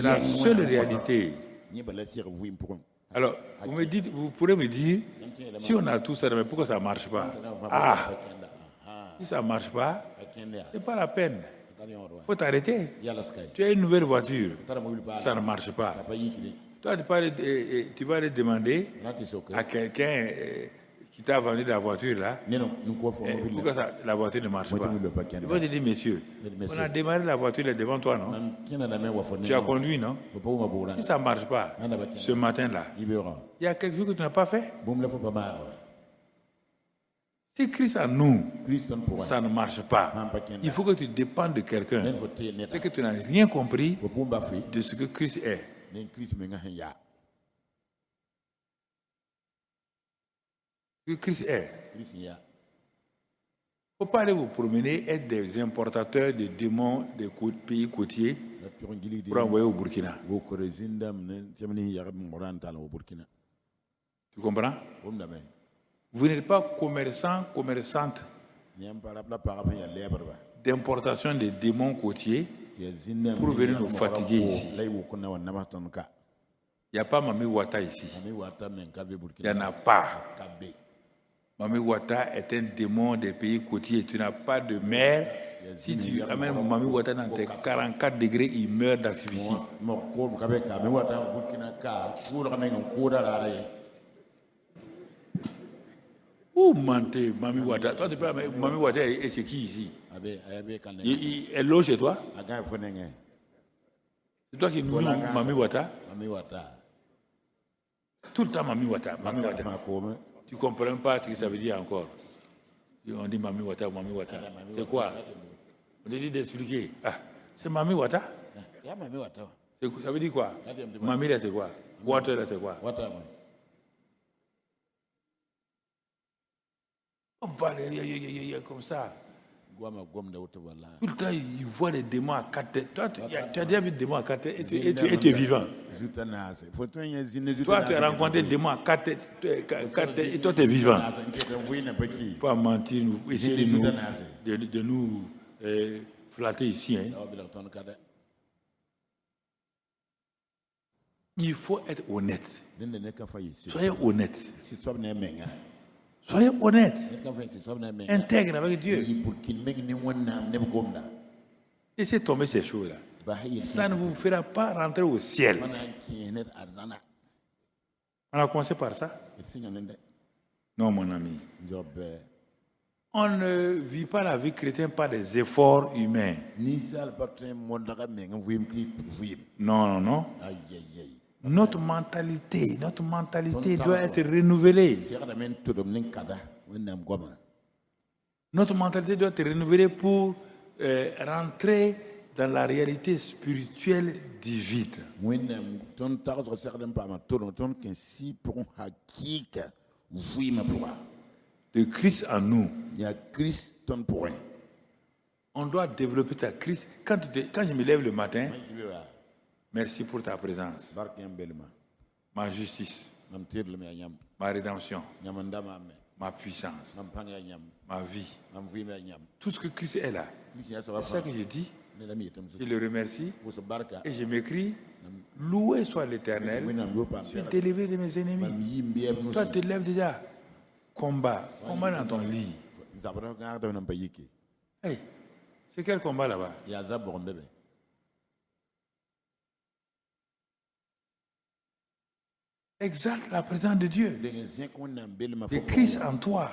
Speaker 1: la seule réalité. Alors, vous pourrez me dire, si on a tout ça, mais pourquoi ça ne marche pas? Ah! Si ça ne marche pas, ce n'est pas la peine. Il faut t'arrêter. Tu as une nouvelle voiture, ça ne marche pas. Toi, tu vas aller demander à quelqu'un qui t'a vendu la voiture là, pourquoi la voiture ne marche pas. Il va te dire, monsieur, on a démarré la voiture là devant toi, non? Tu as conduit, non? Si ça ne marche pas, ce matin-là, il y a quelque chose que tu n'as pas fait. Si Christ a nous, ça ne marche pas. Il faut que tu dépendes de quelqu'un. C'est que tu n'as rien compris de ce que Christ est. Que Christ est. Il ne faut pas aller vous promener, être des importateurs de démons des pays côtiers pour envoyer au Burkina. Tu comprends? Vous n'êtes pas commerçante d'importation des démons côtiers pour venir nous fatiguer ici. Il n'y a pas Mami Wata ici. Il n'y en a pas. Mami Wata est un démon des pays côtiers. Tu n'as pas de mer. Si tu amènes Mami Wata dans tes 44 degrés, il meurt d'asphyxie. Où mentez, Mami Wata? Toi, tu peux Mami Wata et c'est qui ici? Elle loge chez toi? C'est toi qui nourris Mami Wata? Tout le temps Mami Wata. Mami Wata. Tu ne comprends pas ce que ça veut dire encore. On dit Mami Wata, Mami Wata. C'est quoi? On te dit d'expliquer. Ah, c'est Mami Wata? Ça veut dire quoi? Mami là c'est quoi? Water là c'est quoi? On va aller comme ça. Tout le temps, il voit les démons à 4 têtes. Toi, tu as déjà vu des démons à 4 têtes et tu es vivant. Toi, tu as rencontré des démons à 4 têtes et toi, tu es vivant. Pas mentir, essayer de nous flatter ici. Hein. Il faut être honnête.
Speaker 2: Den ne kan fa yi.
Speaker 1: Soyez honnête.
Speaker 2: Si sob ne menga.
Speaker 1: Soyez honnête.
Speaker 2: Ne kan fa si sob ne menga.
Speaker 1: Intègre avec Dieu.
Speaker 2: Yi pour kin meg ni wonna ne gomna.
Speaker 1: Laissez tomber ces choses-là.
Speaker 2: Ba yi.
Speaker 1: Ça ne vous fera pas rentrer au ciel.
Speaker 2: Mana kinet arzana.
Speaker 1: On a commencé par ça. Non, mon ami.
Speaker 2: Job.
Speaker 1: On ne vit pas la vie chrétienne par des efforts humains. Non, non, non. Notre mentalité doit être renouvelée. Notre mentalité doit être renouvelée pour rentrer dans la réalité spirituelle divine. De Christ en nous. On doit développer ta Christ. Quand je me lève le matin, merci pour ta présence. Ma justice, ma rédemption, ma puissance, ma vie. Tout ce que Christ est là. C'est ça que je dis. Je le remercie et je m'écris: loué soit l'Éternel, je suis délivré de mes ennemis. Toi, tu te lèves déjà. Combat dans ton lit. Hey, c'est quel combat là-bas? Exalte la présence de Dieu, de Christ en toi.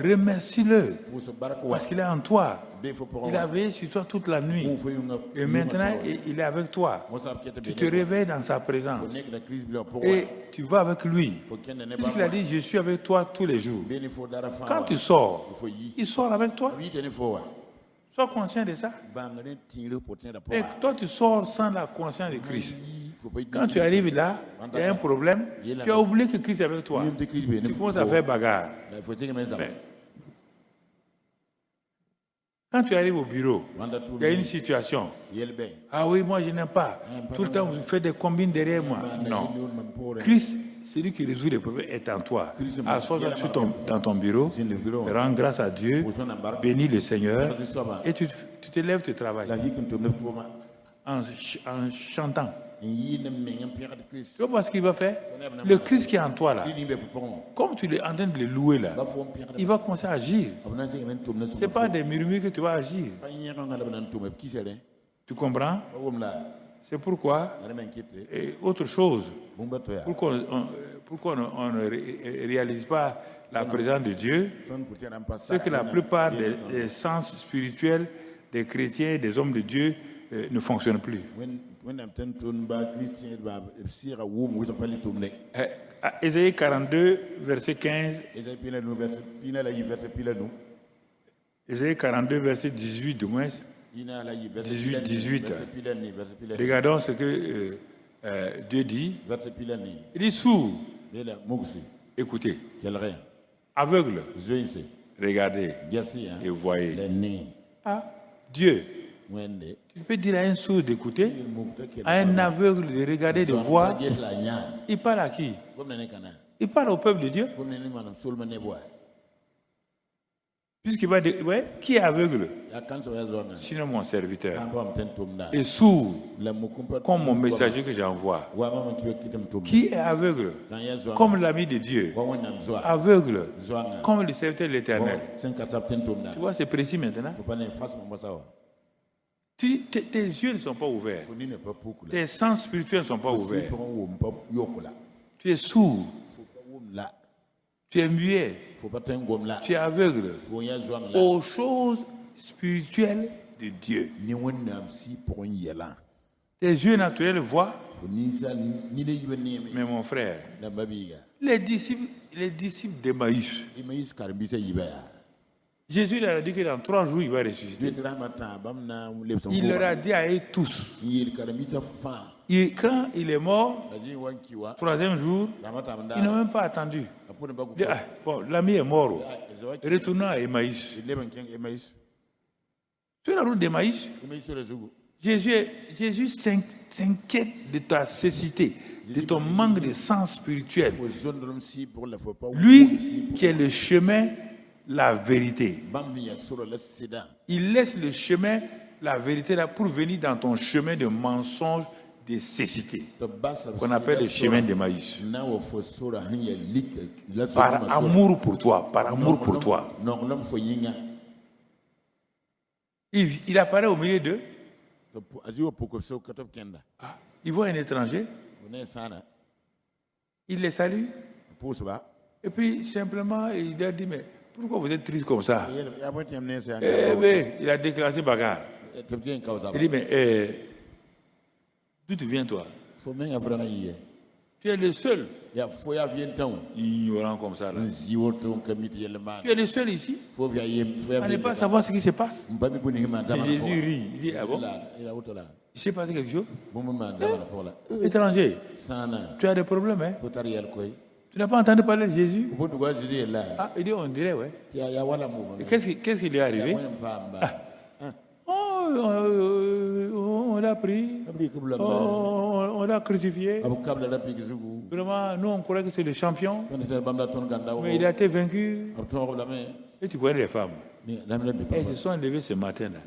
Speaker 1: Remercie-le parce qu'il est en toi. Il a veillé sur toi toute la nuit et maintenant il est avec toi. Tu te réveilles dans sa présence et tu vas avec lui. Puisqu'il a dit: je suis avec toi tous les jours. Quand tu sors, il sort avec toi. Sois conscient de ça. Et toi, tu sors sans la conscience de Christ. Quand tu arrives là, il y a un problème, tu as oublié que Christ est avec toi. Tu commences à faire bagarre. Mais quand tu arrives au bureau, il y a une situation. Ah oui, moi je n'aime pas. Tout le temps, vous faites des combines derrière moi. Non. Christ, celui qui résout les problèmes, est en toi. Assois-toi dans ton bureau, rends grâce à Dieu, bénis le Seigneur et tu te lèves, tu travailles en chantant. Tu vois ce qu'il va faire? Le Christ qui est en toi là, comme tu es en train de le louer là, il va commencer à agir. Ce n'est pas des murmures que tu vas agir. Tu comprends? C'est pourquoi, et autre chose, pourquoi on ne réalise pas la présence de Dieu, c'est que la plupart des sens spirituels des chrétiens, des hommes de Dieu, ne fonctionnent plus. Ésaïe 42, verset 15. Ésaïe 42, verset 18 du moins. 18. Regardons ce que Dieu dit. Il dit: sourd, écoutez, aveugle, regardez et voyez. Ah, Dieu. Tu peux dire à un sourd d'écouter, à un aveugle de regarder, de voir. Il parle à qui? Il parle au peuple de Dieu. Puisqu'il va dire: ouais, qui est aveugle? Sinon mon serviteur. Et sourd, comme mon messager que j'envoie. Qui est aveugle? Comme l'ami de Dieu. Aveugle, comme le serviteur de l'Éternel. Tu vois, c'est précis maintenant. Tes yeux ne sont pas ouverts. Tes sens spirituels ne sont pas ouverts. Tu es sourd. Tu es muet. Tu es aveugle aux choses spirituelles de Dieu. Tes yeux naturels voient. Mais mon frère, les disciples d'Emmaüs, Jésus leur a dit que dans 3 jours, il va ressusciter. Il leur a dit à eux tous. Et quand il est mort, 3e jour, ils n'ont même pas attendu. Bon, l'ami est mort. Retournons à Emmaüs. Sur la route d'Emmaüs, Jésus s'inquiète de ta cécité, de ton manque de sens spirituel. Lui qui est le chemin, la vérité. Il laisse le chemin, la vérité là pour venir dans ton chemin de mensonge, de cécité,
Speaker 2: to basa
Speaker 1: qu'on appelle le chemin d'Emmaüs. Par amour pour toi, par amour pour toi. Il apparaît au milieu d'eux. Il voit un étranger. Il les salue. Et puis simplement, il a dit, mais pourquoi vous êtes triste comme ça? Il a déclenché bagarre. Il dit, mais d'où tu viens toi? Tu es le seul ignorant comme ça là. Tu es le seul ici à ne pas savoir ce qui se passe. Et Jésus rit. Il dit, ah bon? Il s'est passé quelque chose? Étranger, tu as des problèmes, hein? Tu n'as pas entendu parler de Jésus? Ah, il dit, on dirait, ouais. Et qu'est-ce qui lui est arrivé? On l'a pris, on l'a crucifié. Vraiment, nous on croit que c'est le champion, mais il a été vaincu. Et tu connais les femmes. Elles se sont levées ce matin-là.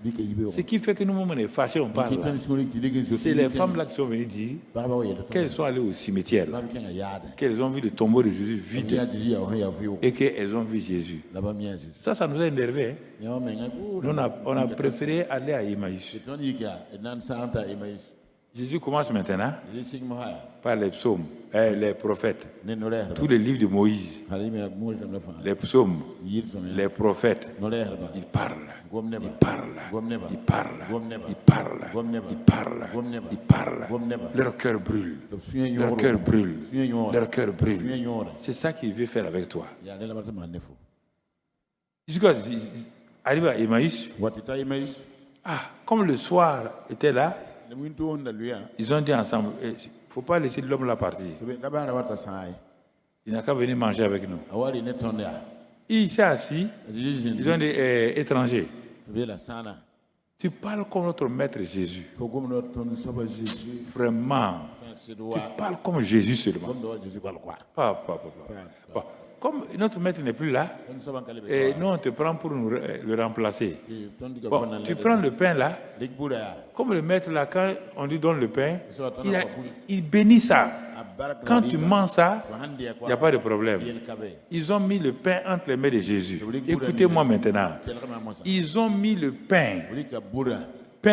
Speaker 1: Ce qui fait que nous, on est fâchés, on parle. C'est les femmes-là qui sont venues dire qu'elles sont allées au cimetière, qu'elles ont vu le tombeau de Jésus vide et qu'elles ont vu Jésus. Ça nous a énervés. Hein? Nous, on a préféré aller à Emmaüs. Jésus commence maintenant par les psaumes, les prophètes, tous les livres de Moïse, les psaumes, les prophètes. Ils parlent, ils parlent, ils parlent, ils parlent, ils parlent, ils parlent. Leur cœur brûle, leur cœur brûle, leur cœur brûle. C'est ça qu'il veut faire avec toi. Jusqu'à arriver à Emmaüs, comme le soir était là, ils ont dit ensemble, il ne faut pas laisser l'homme là partir. Il n'a qu'à venir manger avec nous. Il s'est assis, ils ont dit, étranger, tu parles comme notre maître Jésus. Vraiment, tu parles comme Jésus seulement. Pas. Bon. Comme notre maître n'est plus là, et nous on te prend pour le remplacer. Bon, tu prends le pain là, comme le maître là, quand on lui donne le pain, il bénit ça. Quand tu manges ça, il n'y a pas de problème. Ils ont mis le pain entre les mains de Jésus. Écoutez-moi maintenant. Ils ont mis le pain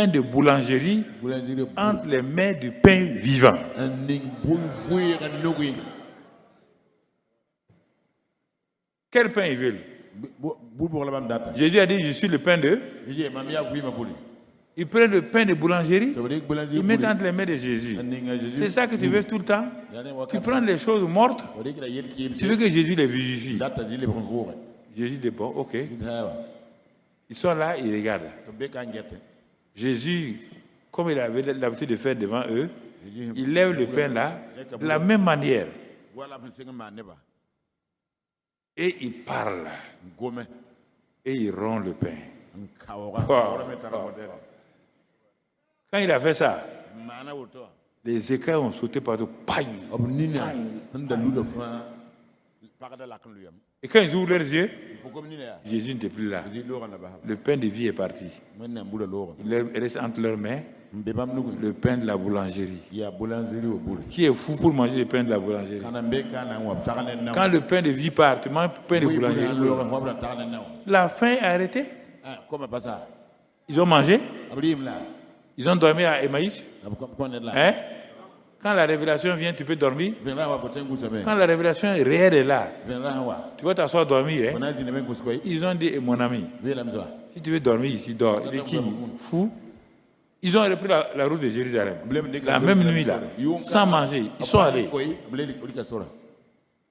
Speaker 1: de boulangerie entre les mains du pain vivant. Quel pain ils veulent? Jésus a dit, je suis le pain de... Ils prennent le pain de boulangerie, ils mettent entre les mains de Jésus. C'est ça que tu veux tout le temps? Tu prends les choses mortes, tu veux que Jésus les vivifie. Jésus dit, bon, ok. Ils sont là, ils regardent. Jésus, comme il avait l'habitude de faire devant eux, il lève le pain là, de la même manière. Et il parle. Et il rompt le pain. Quand il a fait ça, les écailles ont sauté partout. Et quand ils ouvrent leurs yeux, Jésus n'était plus là. Le pain de vie est parti. Il reste entre leurs mains le pain de la boulangerie. Qui est fou pour manger le pain de la boulangerie? Quand le pain de vie part, tu manges le pain de boulangerie. La faim est arrêtée. Ils ont mangé. Ils ont dormi à Emmaüs. Hein? Quand la révélation vient, tu peux dormir. Quand la révélation réelle est là, tu vas t'asseoir dormir. Hein? Ils ont dit, mon ami, si tu veux dormir ici, dors. Il est qui? Fou. Ils ont repris la route de Jérusalem. La même nuit là, sans manger. Ils sont allés.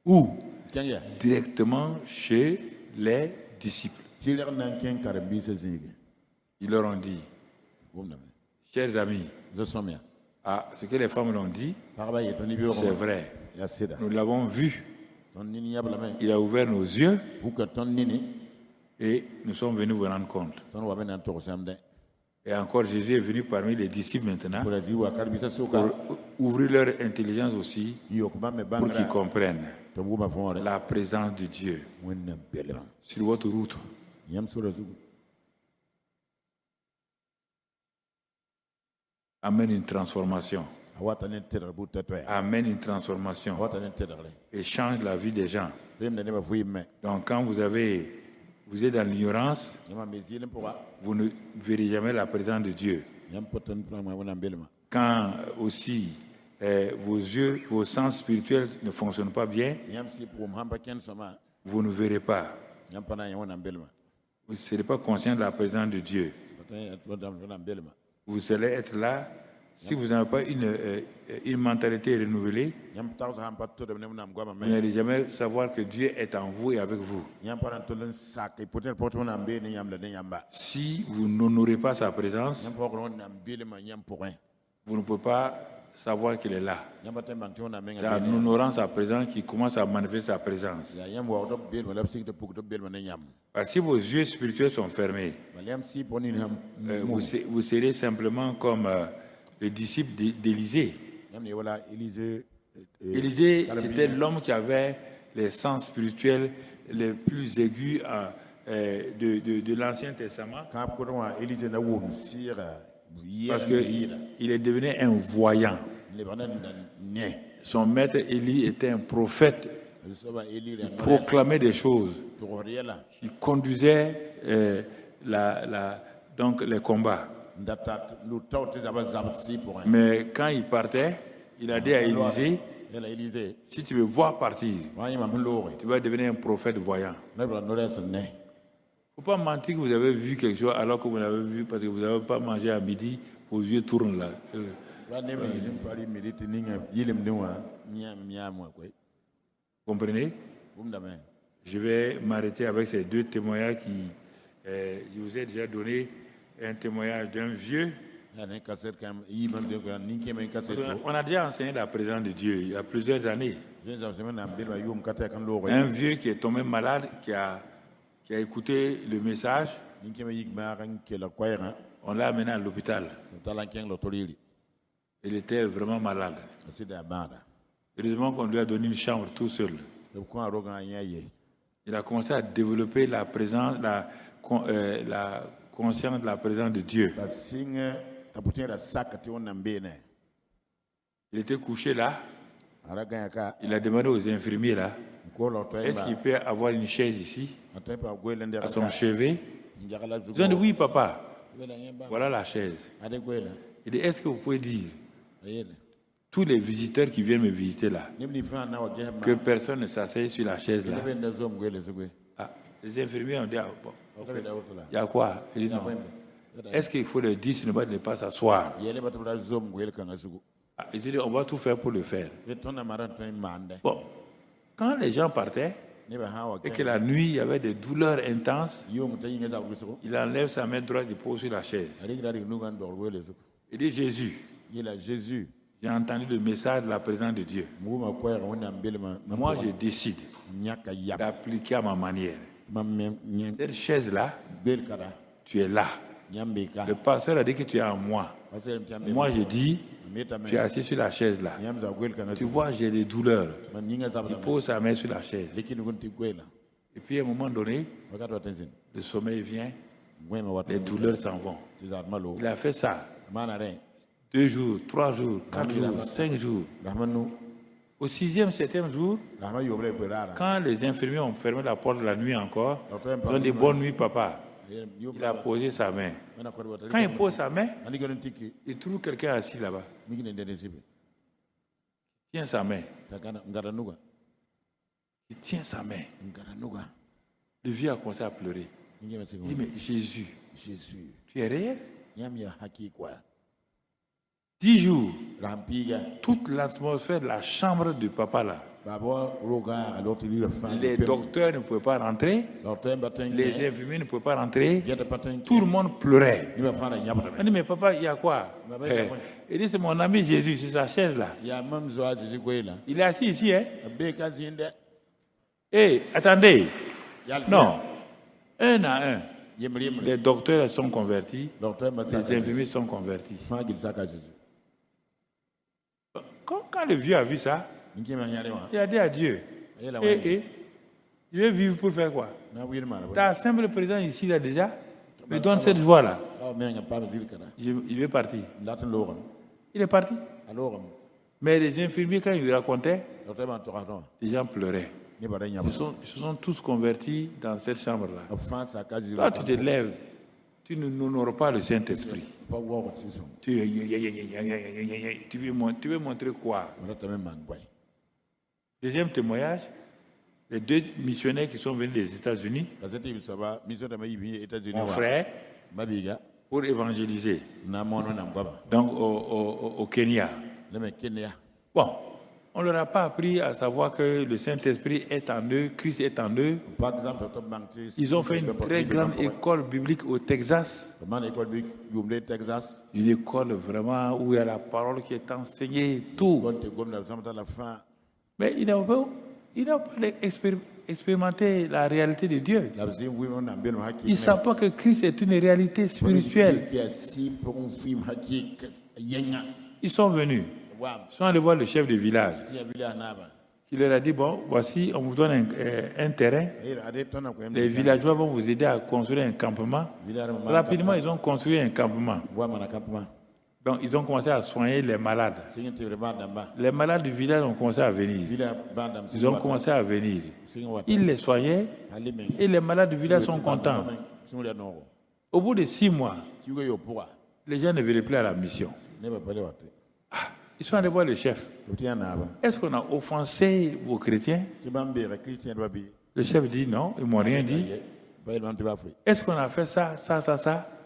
Speaker 1: Où? Directement chez les disciples. Ils leur ont dit, chers amis, ce que les femmes l'ont dit, c'est vrai. Nous l'avons vu. Il a ouvert nos yeux et nous sommes venus vous rendre compte. Et encore, Jésus est venu parmi les disciples maintenant pour ouvrir leur intelligence aussi, pour qu'ils comprennent la présence de Dieu sur votre route. Amène une transformation.
Speaker 2: awata ne tedar bu tetwe
Speaker 1: amène une transformation
Speaker 2: awata ne tedar
Speaker 1: et change la vie des gens.
Speaker 2: pem ne ba fuyi me
Speaker 1: Donc quand vous êtes dans l'ignorance,
Speaker 2: nyama mezile mpoa
Speaker 1: vous ne verrez jamais la présence de Dieu.
Speaker 2: nyam potan prama wana mbelma
Speaker 1: Quand aussi vos yeux, vos sens spirituels ne fonctionnent pas bien,
Speaker 2: nyam si pour hamba ken sama
Speaker 1: vous ne verrez pas.
Speaker 2: nyam pana wana mbelma
Speaker 1: Vous ne serez pas conscient de la présence de Dieu.
Speaker 2: potan wana mbelma
Speaker 1: Vous allez être là. Si vous n'avez pas une mentalité renouvelée,
Speaker 2: nyam tawsa hamba to de na mgoma
Speaker 1: vous
Speaker 2: me
Speaker 1: n'allez jamais savoir que Dieu est en vous et avec vous.
Speaker 2: nyam pana to len sak potan potan na mbe ni nyam le ne nyamba
Speaker 1: Si vous n'honorez pas sa présence,
Speaker 2: nyam pokron na mbelma nyam porin
Speaker 1: vous ne pouvez pas savoir qu'il est là.
Speaker 2: nyamba temba tiona menga
Speaker 1: C'est en honorant sa présence qu'il commence à manifester sa présence.
Speaker 2: ya nyam wa do belma la sik de puk do belma ne nyam
Speaker 1: Parce que si vos yeux spirituels sont fermés,
Speaker 2: nyam si poni ham
Speaker 1: vous serez simplement comme le disciple d'Élisée.
Speaker 2: nyam ni wala Élysée
Speaker 1: Élisée, c'était l'homme qui avait les sens spirituels les plus aigus de l'Ancien Testament.
Speaker 2: quand ko wa Élysée na wom sira
Speaker 1: Parce qu'il est devenu un voyant.
Speaker 2: le bana ne
Speaker 1: Son maître Élie était un prophète.
Speaker 2: soba Élie
Speaker 1: Il proclamait des choses.
Speaker 2: to riela
Speaker 1: Il conduisait donc les combats.
Speaker 2: ndata lu tawte zaba zaba si pour un
Speaker 1: Mais quand il partait, il a dit à Élisée,
Speaker 2: la Élysée
Speaker 1: si tu me vois partir,
Speaker 2: wa yima mlore
Speaker 1: tu vas devenir un prophète voyant.
Speaker 2: na bra no res ne
Speaker 1: Il ne faut pas mentir que vous avez vu quelque chose alors que vous l'avez vu parce que vous n'avez pas mangé à midi, vos yeux tournent là.
Speaker 2: wa ne me jim pali milite ninga yilim ne wa nyam wa koy
Speaker 1: Comprenez?
Speaker 2: bum me
Speaker 1: Je vais m'arrêter avec ces deux témoignages qui... je vous ai déjà donné un témoignage d'un vieux.
Speaker 2: ya ne kaset kam yima de ko ninke men kaset
Speaker 1: On a déjà enseigné la présence de Dieu il y a plusieurs années.
Speaker 2: je zam semaine na belma yum kata kan lore
Speaker 1: Un vieux qui est tombé malade, qui a écouté le message,
Speaker 2: ninke me yigma kan ke la koyra
Speaker 1: on l'a amené à l'hôpital.
Speaker 2: talan ken lo torili
Speaker 1: Il était vraiment malade.
Speaker 2: asida bada
Speaker 1: Heureusement qu'on lui a donné une chambre tout seul.
Speaker 2: de ko aroga nyaye
Speaker 1: Il a commencé à développer la présence, la conscience de la présence de Dieu.
Speaker 2: basinga taputera sakati on mbene
Speaker 1: Il était couché là.
Speaker 2: araga yaka
Speaker 1: Il a demandé aux infirmiers là,
Speaker 2: ko lo to
Speaker 1: est-ce qu'il peut avoir une chaise ici,
Speaker 2: atempa gwelende
Speaker 1: à son chevet?
Speaker 2: njagala
Speaker 1: Ils ont dit oui, papa.
Speaker 2: wela nyemba
Speaker 1: Voilà la chaise.
Speaker 2: ade gwela
Speaker 1: Il dit, est-ce que vous pouvez dire,
Speaker 2: ayele
Speaker 1: tous les visiteurs qui viennent me visiter là,
Speaker 2: nimni fa na wa gehma
Speaker 1: que personne ne s'asseye sur la chaise là?
Speaker 2: lebe nda zom gwele segwe
Speaker 1: Ah, les infirmiers ont dit, ah, bon,
Speaker 2: otabe da wotla
Speaker 1: il y a quoi? Il dit non. Est-ce qu'il faut leur dire ne pas s'asseoir?
Speaker 2: yele batabla zom gwele kan asugo
Speaker 1: Ah, il dit, on va tout faire pour le faire.
Speaker 2: et ton amaran ton mande
Speaker 1: Bon, quand les gens partaient
Speaker 2: ne ba hawa
Speaker 1: et que la nuit, il y avait des douleurs intenses,
Speaker 2: yom ta yinga za gusugo
Speaker 1: il enlève sa main droite et pose sur la chaise.
Speaker 2: ari gari nugan dor gwele zugo
Speaker 1: Il dit, Jésus,
Speaker 2: yela Jésus
Speaker 1: j'ai entendu le message de la présence de Dieu.
Speaker 2: muguma koyra wona mbelma
Speaker 1: Moi, je décide
Speaker 2: nyaka yap
Speaker 1: d'appliquer à ma manière.
Speaker 2: mam nyem
Speaker 1: Cette chaise-là,
Speaker 2: bel kada
Speaker 1: tu es là.
Speaker 2: nyambe ka
Speaker 1: Le pasteur a dit que tu es en moi.
Speaker 2: parce que mtiambe
Speaker 1: Moi, je dis,
Speaker 2: meta
Speaker 1: tu es assis sur la chaise là.
Speaker 2: nyam za gwele kan
Speaker 1: Tu
Speaker 2: asugo
Speaker 1: vois, j'ai des douleurs.
Speaker 2: man nyinga za
Speaker 1: Il pose sa main sur la chaise.
Speaker 2: lekini gunti gwela
Speaker 1: Et puis, à un moment donné,
Speaker 2: wakati wa tension
Speaker 1: le sommeil vient,
Speaker 2: mwema watu
Speaker 1: les douleurs s'en vont.
Speaker 2: tizat malo
Speaker 1: Il a fait ça
Speaker 2: mana re
Speaker 1: 2 jours, 3 jours, 4 jours, 5 jours.
Speaker 2: rahmanu
Speaker 1: Au 6e, 7e jour,
Speaker 2: rahma yoble kwelala
Speaker 1: quand les infirmiers ont fermé la porte la nuit encore, ils ont dit bonne nuit, papa. Il a posé sa main. Quand il pose sa main,
Speaker 2: ani gonon tiki
Speaker 1: il trouve quelqu'un assis là-bas.
Speaker 2: migi ne dene sibe
Speaker 1: Il tient sa main.
Speaker 2: takana ngaranuga
Speaker 1: Il tient sa main.
Speaker 2: ngaranuga
Speaker 1: Le vieux a commencé à pleurer.
Speaker 2: migi
Speaker 1: Il
Speaker 2: masigo
Speaker 1: dit, mais Jésus,
Speaker 2: Jésus
Speaker 1: tu es réel?
Speaker 2: nyam ya haki kwa
Speaker 1: 10 jours,
Speaker 2: rampiga
Speaker 1: toute l'atmosphère de la chambre de papa là,
Speaker 2: babo roga alors tu le fan
Speaker 1: les docteurs ne pouvaient pas rentrer,
Speaker 2: docteur batin
Speaker 1: les infirmiers ne pouvaient pas rentrer,
Speaker 2: yada patin
Speaker 1: tout le monde pleurait.
Speaker 2: ni ba fana nyabata
Speaker 1: On dit, mais papa, il y a quoi? Il dit, c'est mon ami Jésus, sur sa chaise là.
Speaker 2: ya mam zo aji gwela
Speaker 1: Il est assis ici, hein?
Speaker 2: be ka zinde
Speaker 1: Hé, attendez.
Speaker 2: yal
Speaker 1: Non. Un à un.
Speaker 2: yemri
Speaker 1: Les docteurs sont convertis,
Speaker 2: docteur
Speaker 1: les
Speaker 2: masaka
Speaker 1: infirmiers sont convertis.
Speaker 2: fa gil saka Jésus
Speaker 1: Quand le vieux a vu ça,
Speaker 2: ngi ma nyare wa
Speaker 1: il a dit à Dieu,
Speaker 2: ela
Speaker 1: je vais vivre pour faire quoi?
Speaker 2: na wir mara
Speaker 1: Ta simple présence ici là déjà, me donne cette joie là.
Speaker 2: oh mais nga pa zil kana
Speaker 1: Il est parti.
Speaker 2: latin lo
Speaker 1: Il est parti.
Speaker 2: alors
Speaker 1: Mais les infirmiers, quand ils racontaient,
Speaker 2: docteur man to raton
Speaker 1: les gens pleuraient.
Speaker 2: ni bara nyam
Speaker 1: Ils se sont tous convertis dans cette chambre-là.
Speaker 2: France à cas
Speaker 1: Toi, tu te lèves, tu n'honores pas le Saint-Esprit.
Speaker 2: pas voir aussi son
Speaker 1: Tu veux montrer quoi?
Speaker 2: on a même man boy
Speaker 1: Deuxième témoignage, les 2 missionnaires qui sont venus des États-Unis,
Speaker 2: la cette ça va mission de les États-Unis
Speaker 1: mon frère,
Speaker 2: mabiga
Speaker 1: pour évangéliser.
Speaker 2: na mono na baba
Speaker 1: Donc au Kenya.
Speaker 2: le mec Kenya
Speaker 1: Bon, on ne leur a pas appris à savoir que le Saint-Esprit est en eux, Christ est en eux.
Speaker 2: par exemple docteur Bantis
Speaker 1: Ils ont fait une très grande école biblique au Texas.
Speaker 2: comment école big Jumle Texas
Speaker 1: Une école vraiment où il y a la parole qui est enseignée, tout.
Speaker 2: quand tu comme dans la fin
Speaker 1: Mais ils n'ont pas expérimenté la réalité de Dieu.
Speaker 2: la deuxième oui on a bien haki
Speaker 1: Ils ne savent pas que Christ est une réalité spirituelle.
Speaker 2: qui a si pour un film haki yenga
Speaker 1: Ils sont venus.
Speaker 2: wa
Speaker 1: Ils sont allés voir le chef de village.
Speaker 2: tia bila naba
Speaker 1: Il leur a dit, bon, voici, on vous donne un terrain.
Speaker 2: et a des tonnes
Speaker 1: Les villageois vont vous aider à construire un campement. Rapidement, ils ont construit un campement.
Speaker 2: wa mana kapma
Speaker 1: Donc, ils ont commencé à soigner les malades.
Speaker 2: singin te ba damba
Speaker 1: Les malades du village ont commencé à venir.
Speaker 2: bila bandam
Speaker 1: Ils ont commencé à venir.
Speaker 2: singin wa
Speaker 1: Ils les soignaient
Speaker 2: alime
Speaker 1: et les malades du village sont contents.
Speaker 2: singin no
Speaker 1: Au bout de 6 mois,
Speaker 2: tu go yo poa
Speaker 1: les gens ne venaient plus à la mission.
Speaker 2: ne ba pale wate
Speaker 1: Ils sont allés voir le chef.
Speaker 2: tia naba
Speaker 1: Est-ce qu'on a offensé vos chrétiens?
Speaker 2: tu bambe la chrétien doit bi
Speaker 1: Le chef dit non, ils m'ont rien dit.
Speaker 2: ba il tu ba fri
Speaker 1: Est-ce qu'on a fait ça?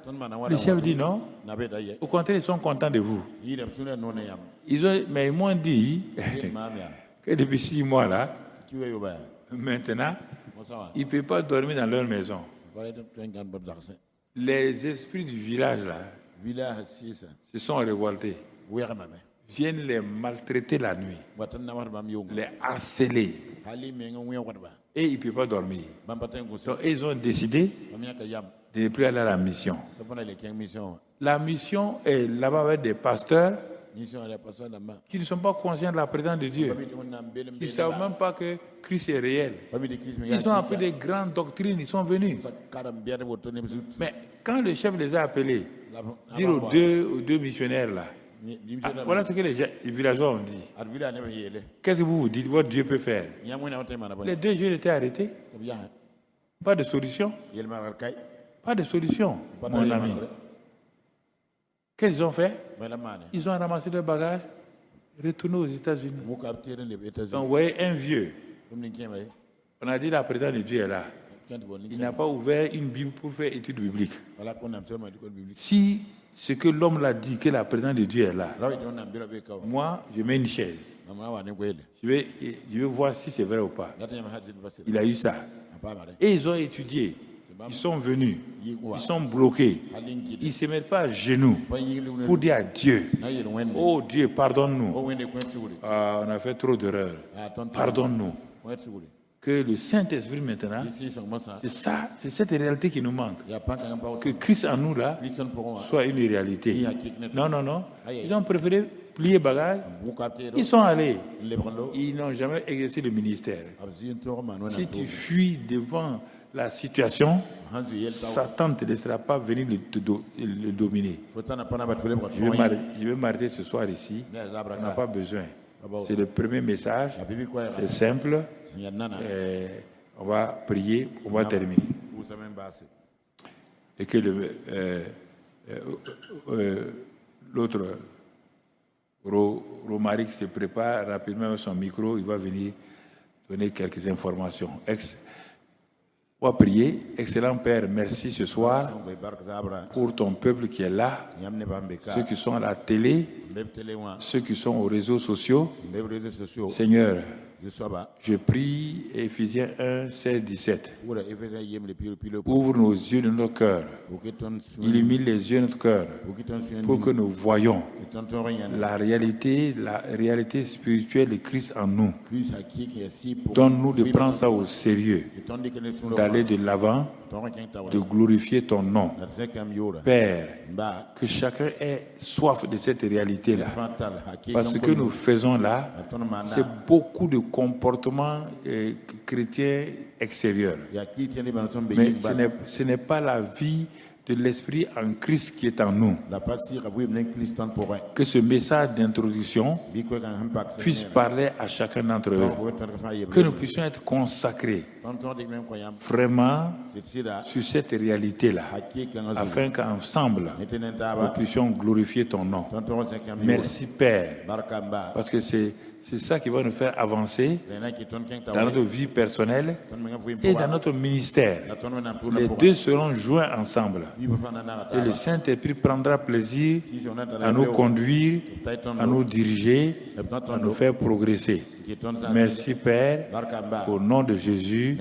Speaker 2: ton mana
Speaker 1: Le chef dit non.
Speaker 2: na be daye
Speaker 1: Au contraire, ils sont contents de vous.
Speaker 2: yidam sunu no ne yam
Speaker 1: Mais ils m'ont dit
Speaker 2: mamia
Speaker 1: que depuis 6 mois là,
Speaker 2: tu yo ba
Speaker 1: maintenant,
Speaker 2: mo sawa
Speaker 1: ils ne peuvent pas dormir dans leur maison.
Speaker 2: ba le tu ngan ba dakse
Speaker 1: Les esprits du village là
Speaker 2: village sisa
Speaker 1: se sont révoltés,
Speaker 2: wera mame
Speaker 1: viennent les maltraiter la nuit,
Speaker 2: watan na war bam yo
Speaker 1: les harceler
Speaker 2: hali me ngon yo ba
Speaker 1: et ils ne peuvent pas dormir.
Speaker 2: bam paten ko
Speaker 1: Donc ils ont décidé
Speaker 2: bam ya ka yam
Speaker 1: de ne plus aller à la mission.
Speaker 2: to pona le king mission
Speaker 1: La mission est là-bas avec des pasteurs
Speaker 2: mission la personne ma
Speaker 1: qui ne sont pas conscients de la présence de Dieu.
Speaker 2: babi on na belem
Speaker 1: Ils ne savent même pas que Christ est réel.
Speaker 2: babi de Christ me
Speaker 1: Ils ont appris des grandes doctrines, ils sont venus.
Speaker 2: karam biade bo to ne bisu
Speaker 1: Mais quand le chef les a appelés, dire aux deux missionnaires là, voilà ce que les villageois ont dit.
Speaker 2: ad village ne yele
Speaker 1: Qu'est-ce que vous vous dites, votre Dieu peut faire?
Speaker 2: yamuna on te mana ba
Speaker 1: Les 2 jeunes étaient arrêtés.
Speaker 2: ya
Speaker 1: Pas de solution.
Speaker 2: yel maral kay
Speaker 1: Pas de solution, mon ami. Qu'est-ce qu'ils ont fait?
Speaker 2: ba la mane
Speaker 1: Ils ont ramassé leurs bagages, retourné aux États-Unis.
Speaker 2: mo ka tere le
Speaker 1: Donc,
Speaker 2: États-Unis
Speaker 1: vous voyez, un vieux,
Speaker 2: comme ni kemay
Speaker 1: on a dit la présence de Dieu est là.
Speaker 2: quand bon
Speaker 1: Il
Speaker 2: ni
Speaker 1: n'a pas ouvert une Bible pour faire étude biblique.
Speaker 2: wala ko nam seulement école biblique
Speaker 1: Si ce que l'homme l'a dit, que la présence de Dieu est là,
Speaker 2: rawi on nam bira be kaw
Speaker 1: moi, je mets une chaise.
Speaker 2: mama wa ne goyele
Speaker 1: Je vais voir si c'est vrai ou pas.
Speaker 2: data yam hadin basir
Speaker 1: Il a eu ça.
Speaker 2: apa mare
Speaker 1: Et ils ont étudié. Ils sont venus. Ils sont bloqués.
Speaker 2: halin
Speaker 1: Ils ne se mettent pas à genoux
Speaker 2: ba yigli
Speaker 1: pour dire à Dieu,
Speaker 2: na yel wen
Speaker 1: oh Dieu, pardonne-nous.
Speaker 2: o wende ko tsuri
Speaker 1: Ah, on a fait trop d'erreurs.
Speaker 2: ton
Speaker 1: Pardonne-nous.
Speaker 2: ko tsuri
Speaker 1: Que le Saint-Esprit maintenant,
Speaker 2: ici son massa
Speaker 1: c'est ça, c'est cette réalité qui nous manque.
Speaker 2: ya pa kan ba
Speaker 1: Que Christ en nous là
Speaker 2: Christian pour
Speaker 1: soit une réalité.
Speaker 2: ya kiknet
Speaker 1: Non, non, non. Ils ont préféré plier bagages.
Speaker 2: bu capter
Speaker 1: Ils sont allés.
Speaker 2: le brando
Speaker 1: Ils n'ont jamais exercé le ministère.
Speaker 2: abzin to man
Speaker 1: Si tu fuis devant la situation,
Speaker 2: hanzu yel taw
Speaker 1: Satan ne te laissera pas venir le dominer.
Speaker 2: fotana pana bat fele ko
Speaker 1: Je vais m'arrêter ce soir ici.
Speaker 2: ne zabra
Speaker 1: On n'a pas besoin.
Speaker 2: bon.
Speaker 1: C'est le premier message.
Speaker 2: bibi ko ya
Speaker 1: C'est simple.
Speaker 2: ya nana
Speaker 1: On va prier, on va terminer.
Speaker 2: ou sa même basse
Speaker 1: Et que l'autre, Romaric, se prépare rapidement avec son micro. Il va venir donner quelques informations. On va prier. Excellent Père, merci ce soir
Speaker 2: be bark zabra
Speaker 1: pour ton peuple qui est là,
Speaker 2: yamne bambe ka
Speaker 1: ceux qui sont à la télé,
Speaker 2: mbeb tele wa
Speaker 1: ceux qui sont aux réseaux sociaux.
Speaker 2: mbeb réseaux sociaux
Speaker 1: Seigneur,
Speaker 2: je soba
Speaker 1: je prie, Éphésiens 1, 16, 17.
Speaker 2: pour effacer yem le pile pile
Speaker 1: Ouvre nos yeux de notre cœur,
Speaker 2: pour que ton
Speaker 1: illumine les yeux de notre cœur,
Speaker 2: pour que ton
Speaker 1: pour que nous voyions
Speaker 2: ton rien
Speaker 1: la réalité spirituelle de Christ en nous.
Speaker 2: Christ a qui est si pour
Speaker 1: Donne-nous de prendre ça au sérieux,
Speaker 2: ton dit que ne sont
Speaker 1: d'aller de l'avant,
Speaker 2: ton rien ta
Speaker 1: de glorifier ton nom.
Speaker 2: la zekam yora
Speaker 1: Père,
Speaker 2: ba
Speaker 1: que chacun ait soif de cette réalité-là.
Speaker 2: fatal haki
Speaker 1: Parce que ce que nous faisons là,
Speaker 2: ton mana
Speaker 1: c'est beaucoup de comportements chrétiens extérieurs.
Speaker 2: ya qui tient les banson be
Speaker 1: Mais ce n'est pas la vie de l'Esprit en Christ qui est en nous.
Speaker 2: la pasir avu mnen Christ en pour
Speaker 1: Que ce message d'introduction
Speaker 2: bi ko kan impact
Speaker 1: puisse parler à chacun d'entre eux. Que nous puissions être consacrés vraiment sur cette réalité-là, afin qu'ensemble, nous puissions glorifier ton nom. Merci Père, parce que c'est ça qui va nous faire avancer dans notre vie personnelle et dans notre ministère. Les deux seront joints ensemble. Et le Saint-Esprit prendra plaisir à nous conduire, à nous diriger, à nous faire progresser. Merci Père, au nom de Jésus.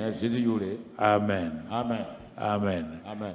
Speaker 1: Amen.
Speaker 2: Amen.
Speaker 1: Amen.
Speaker 2: Amen.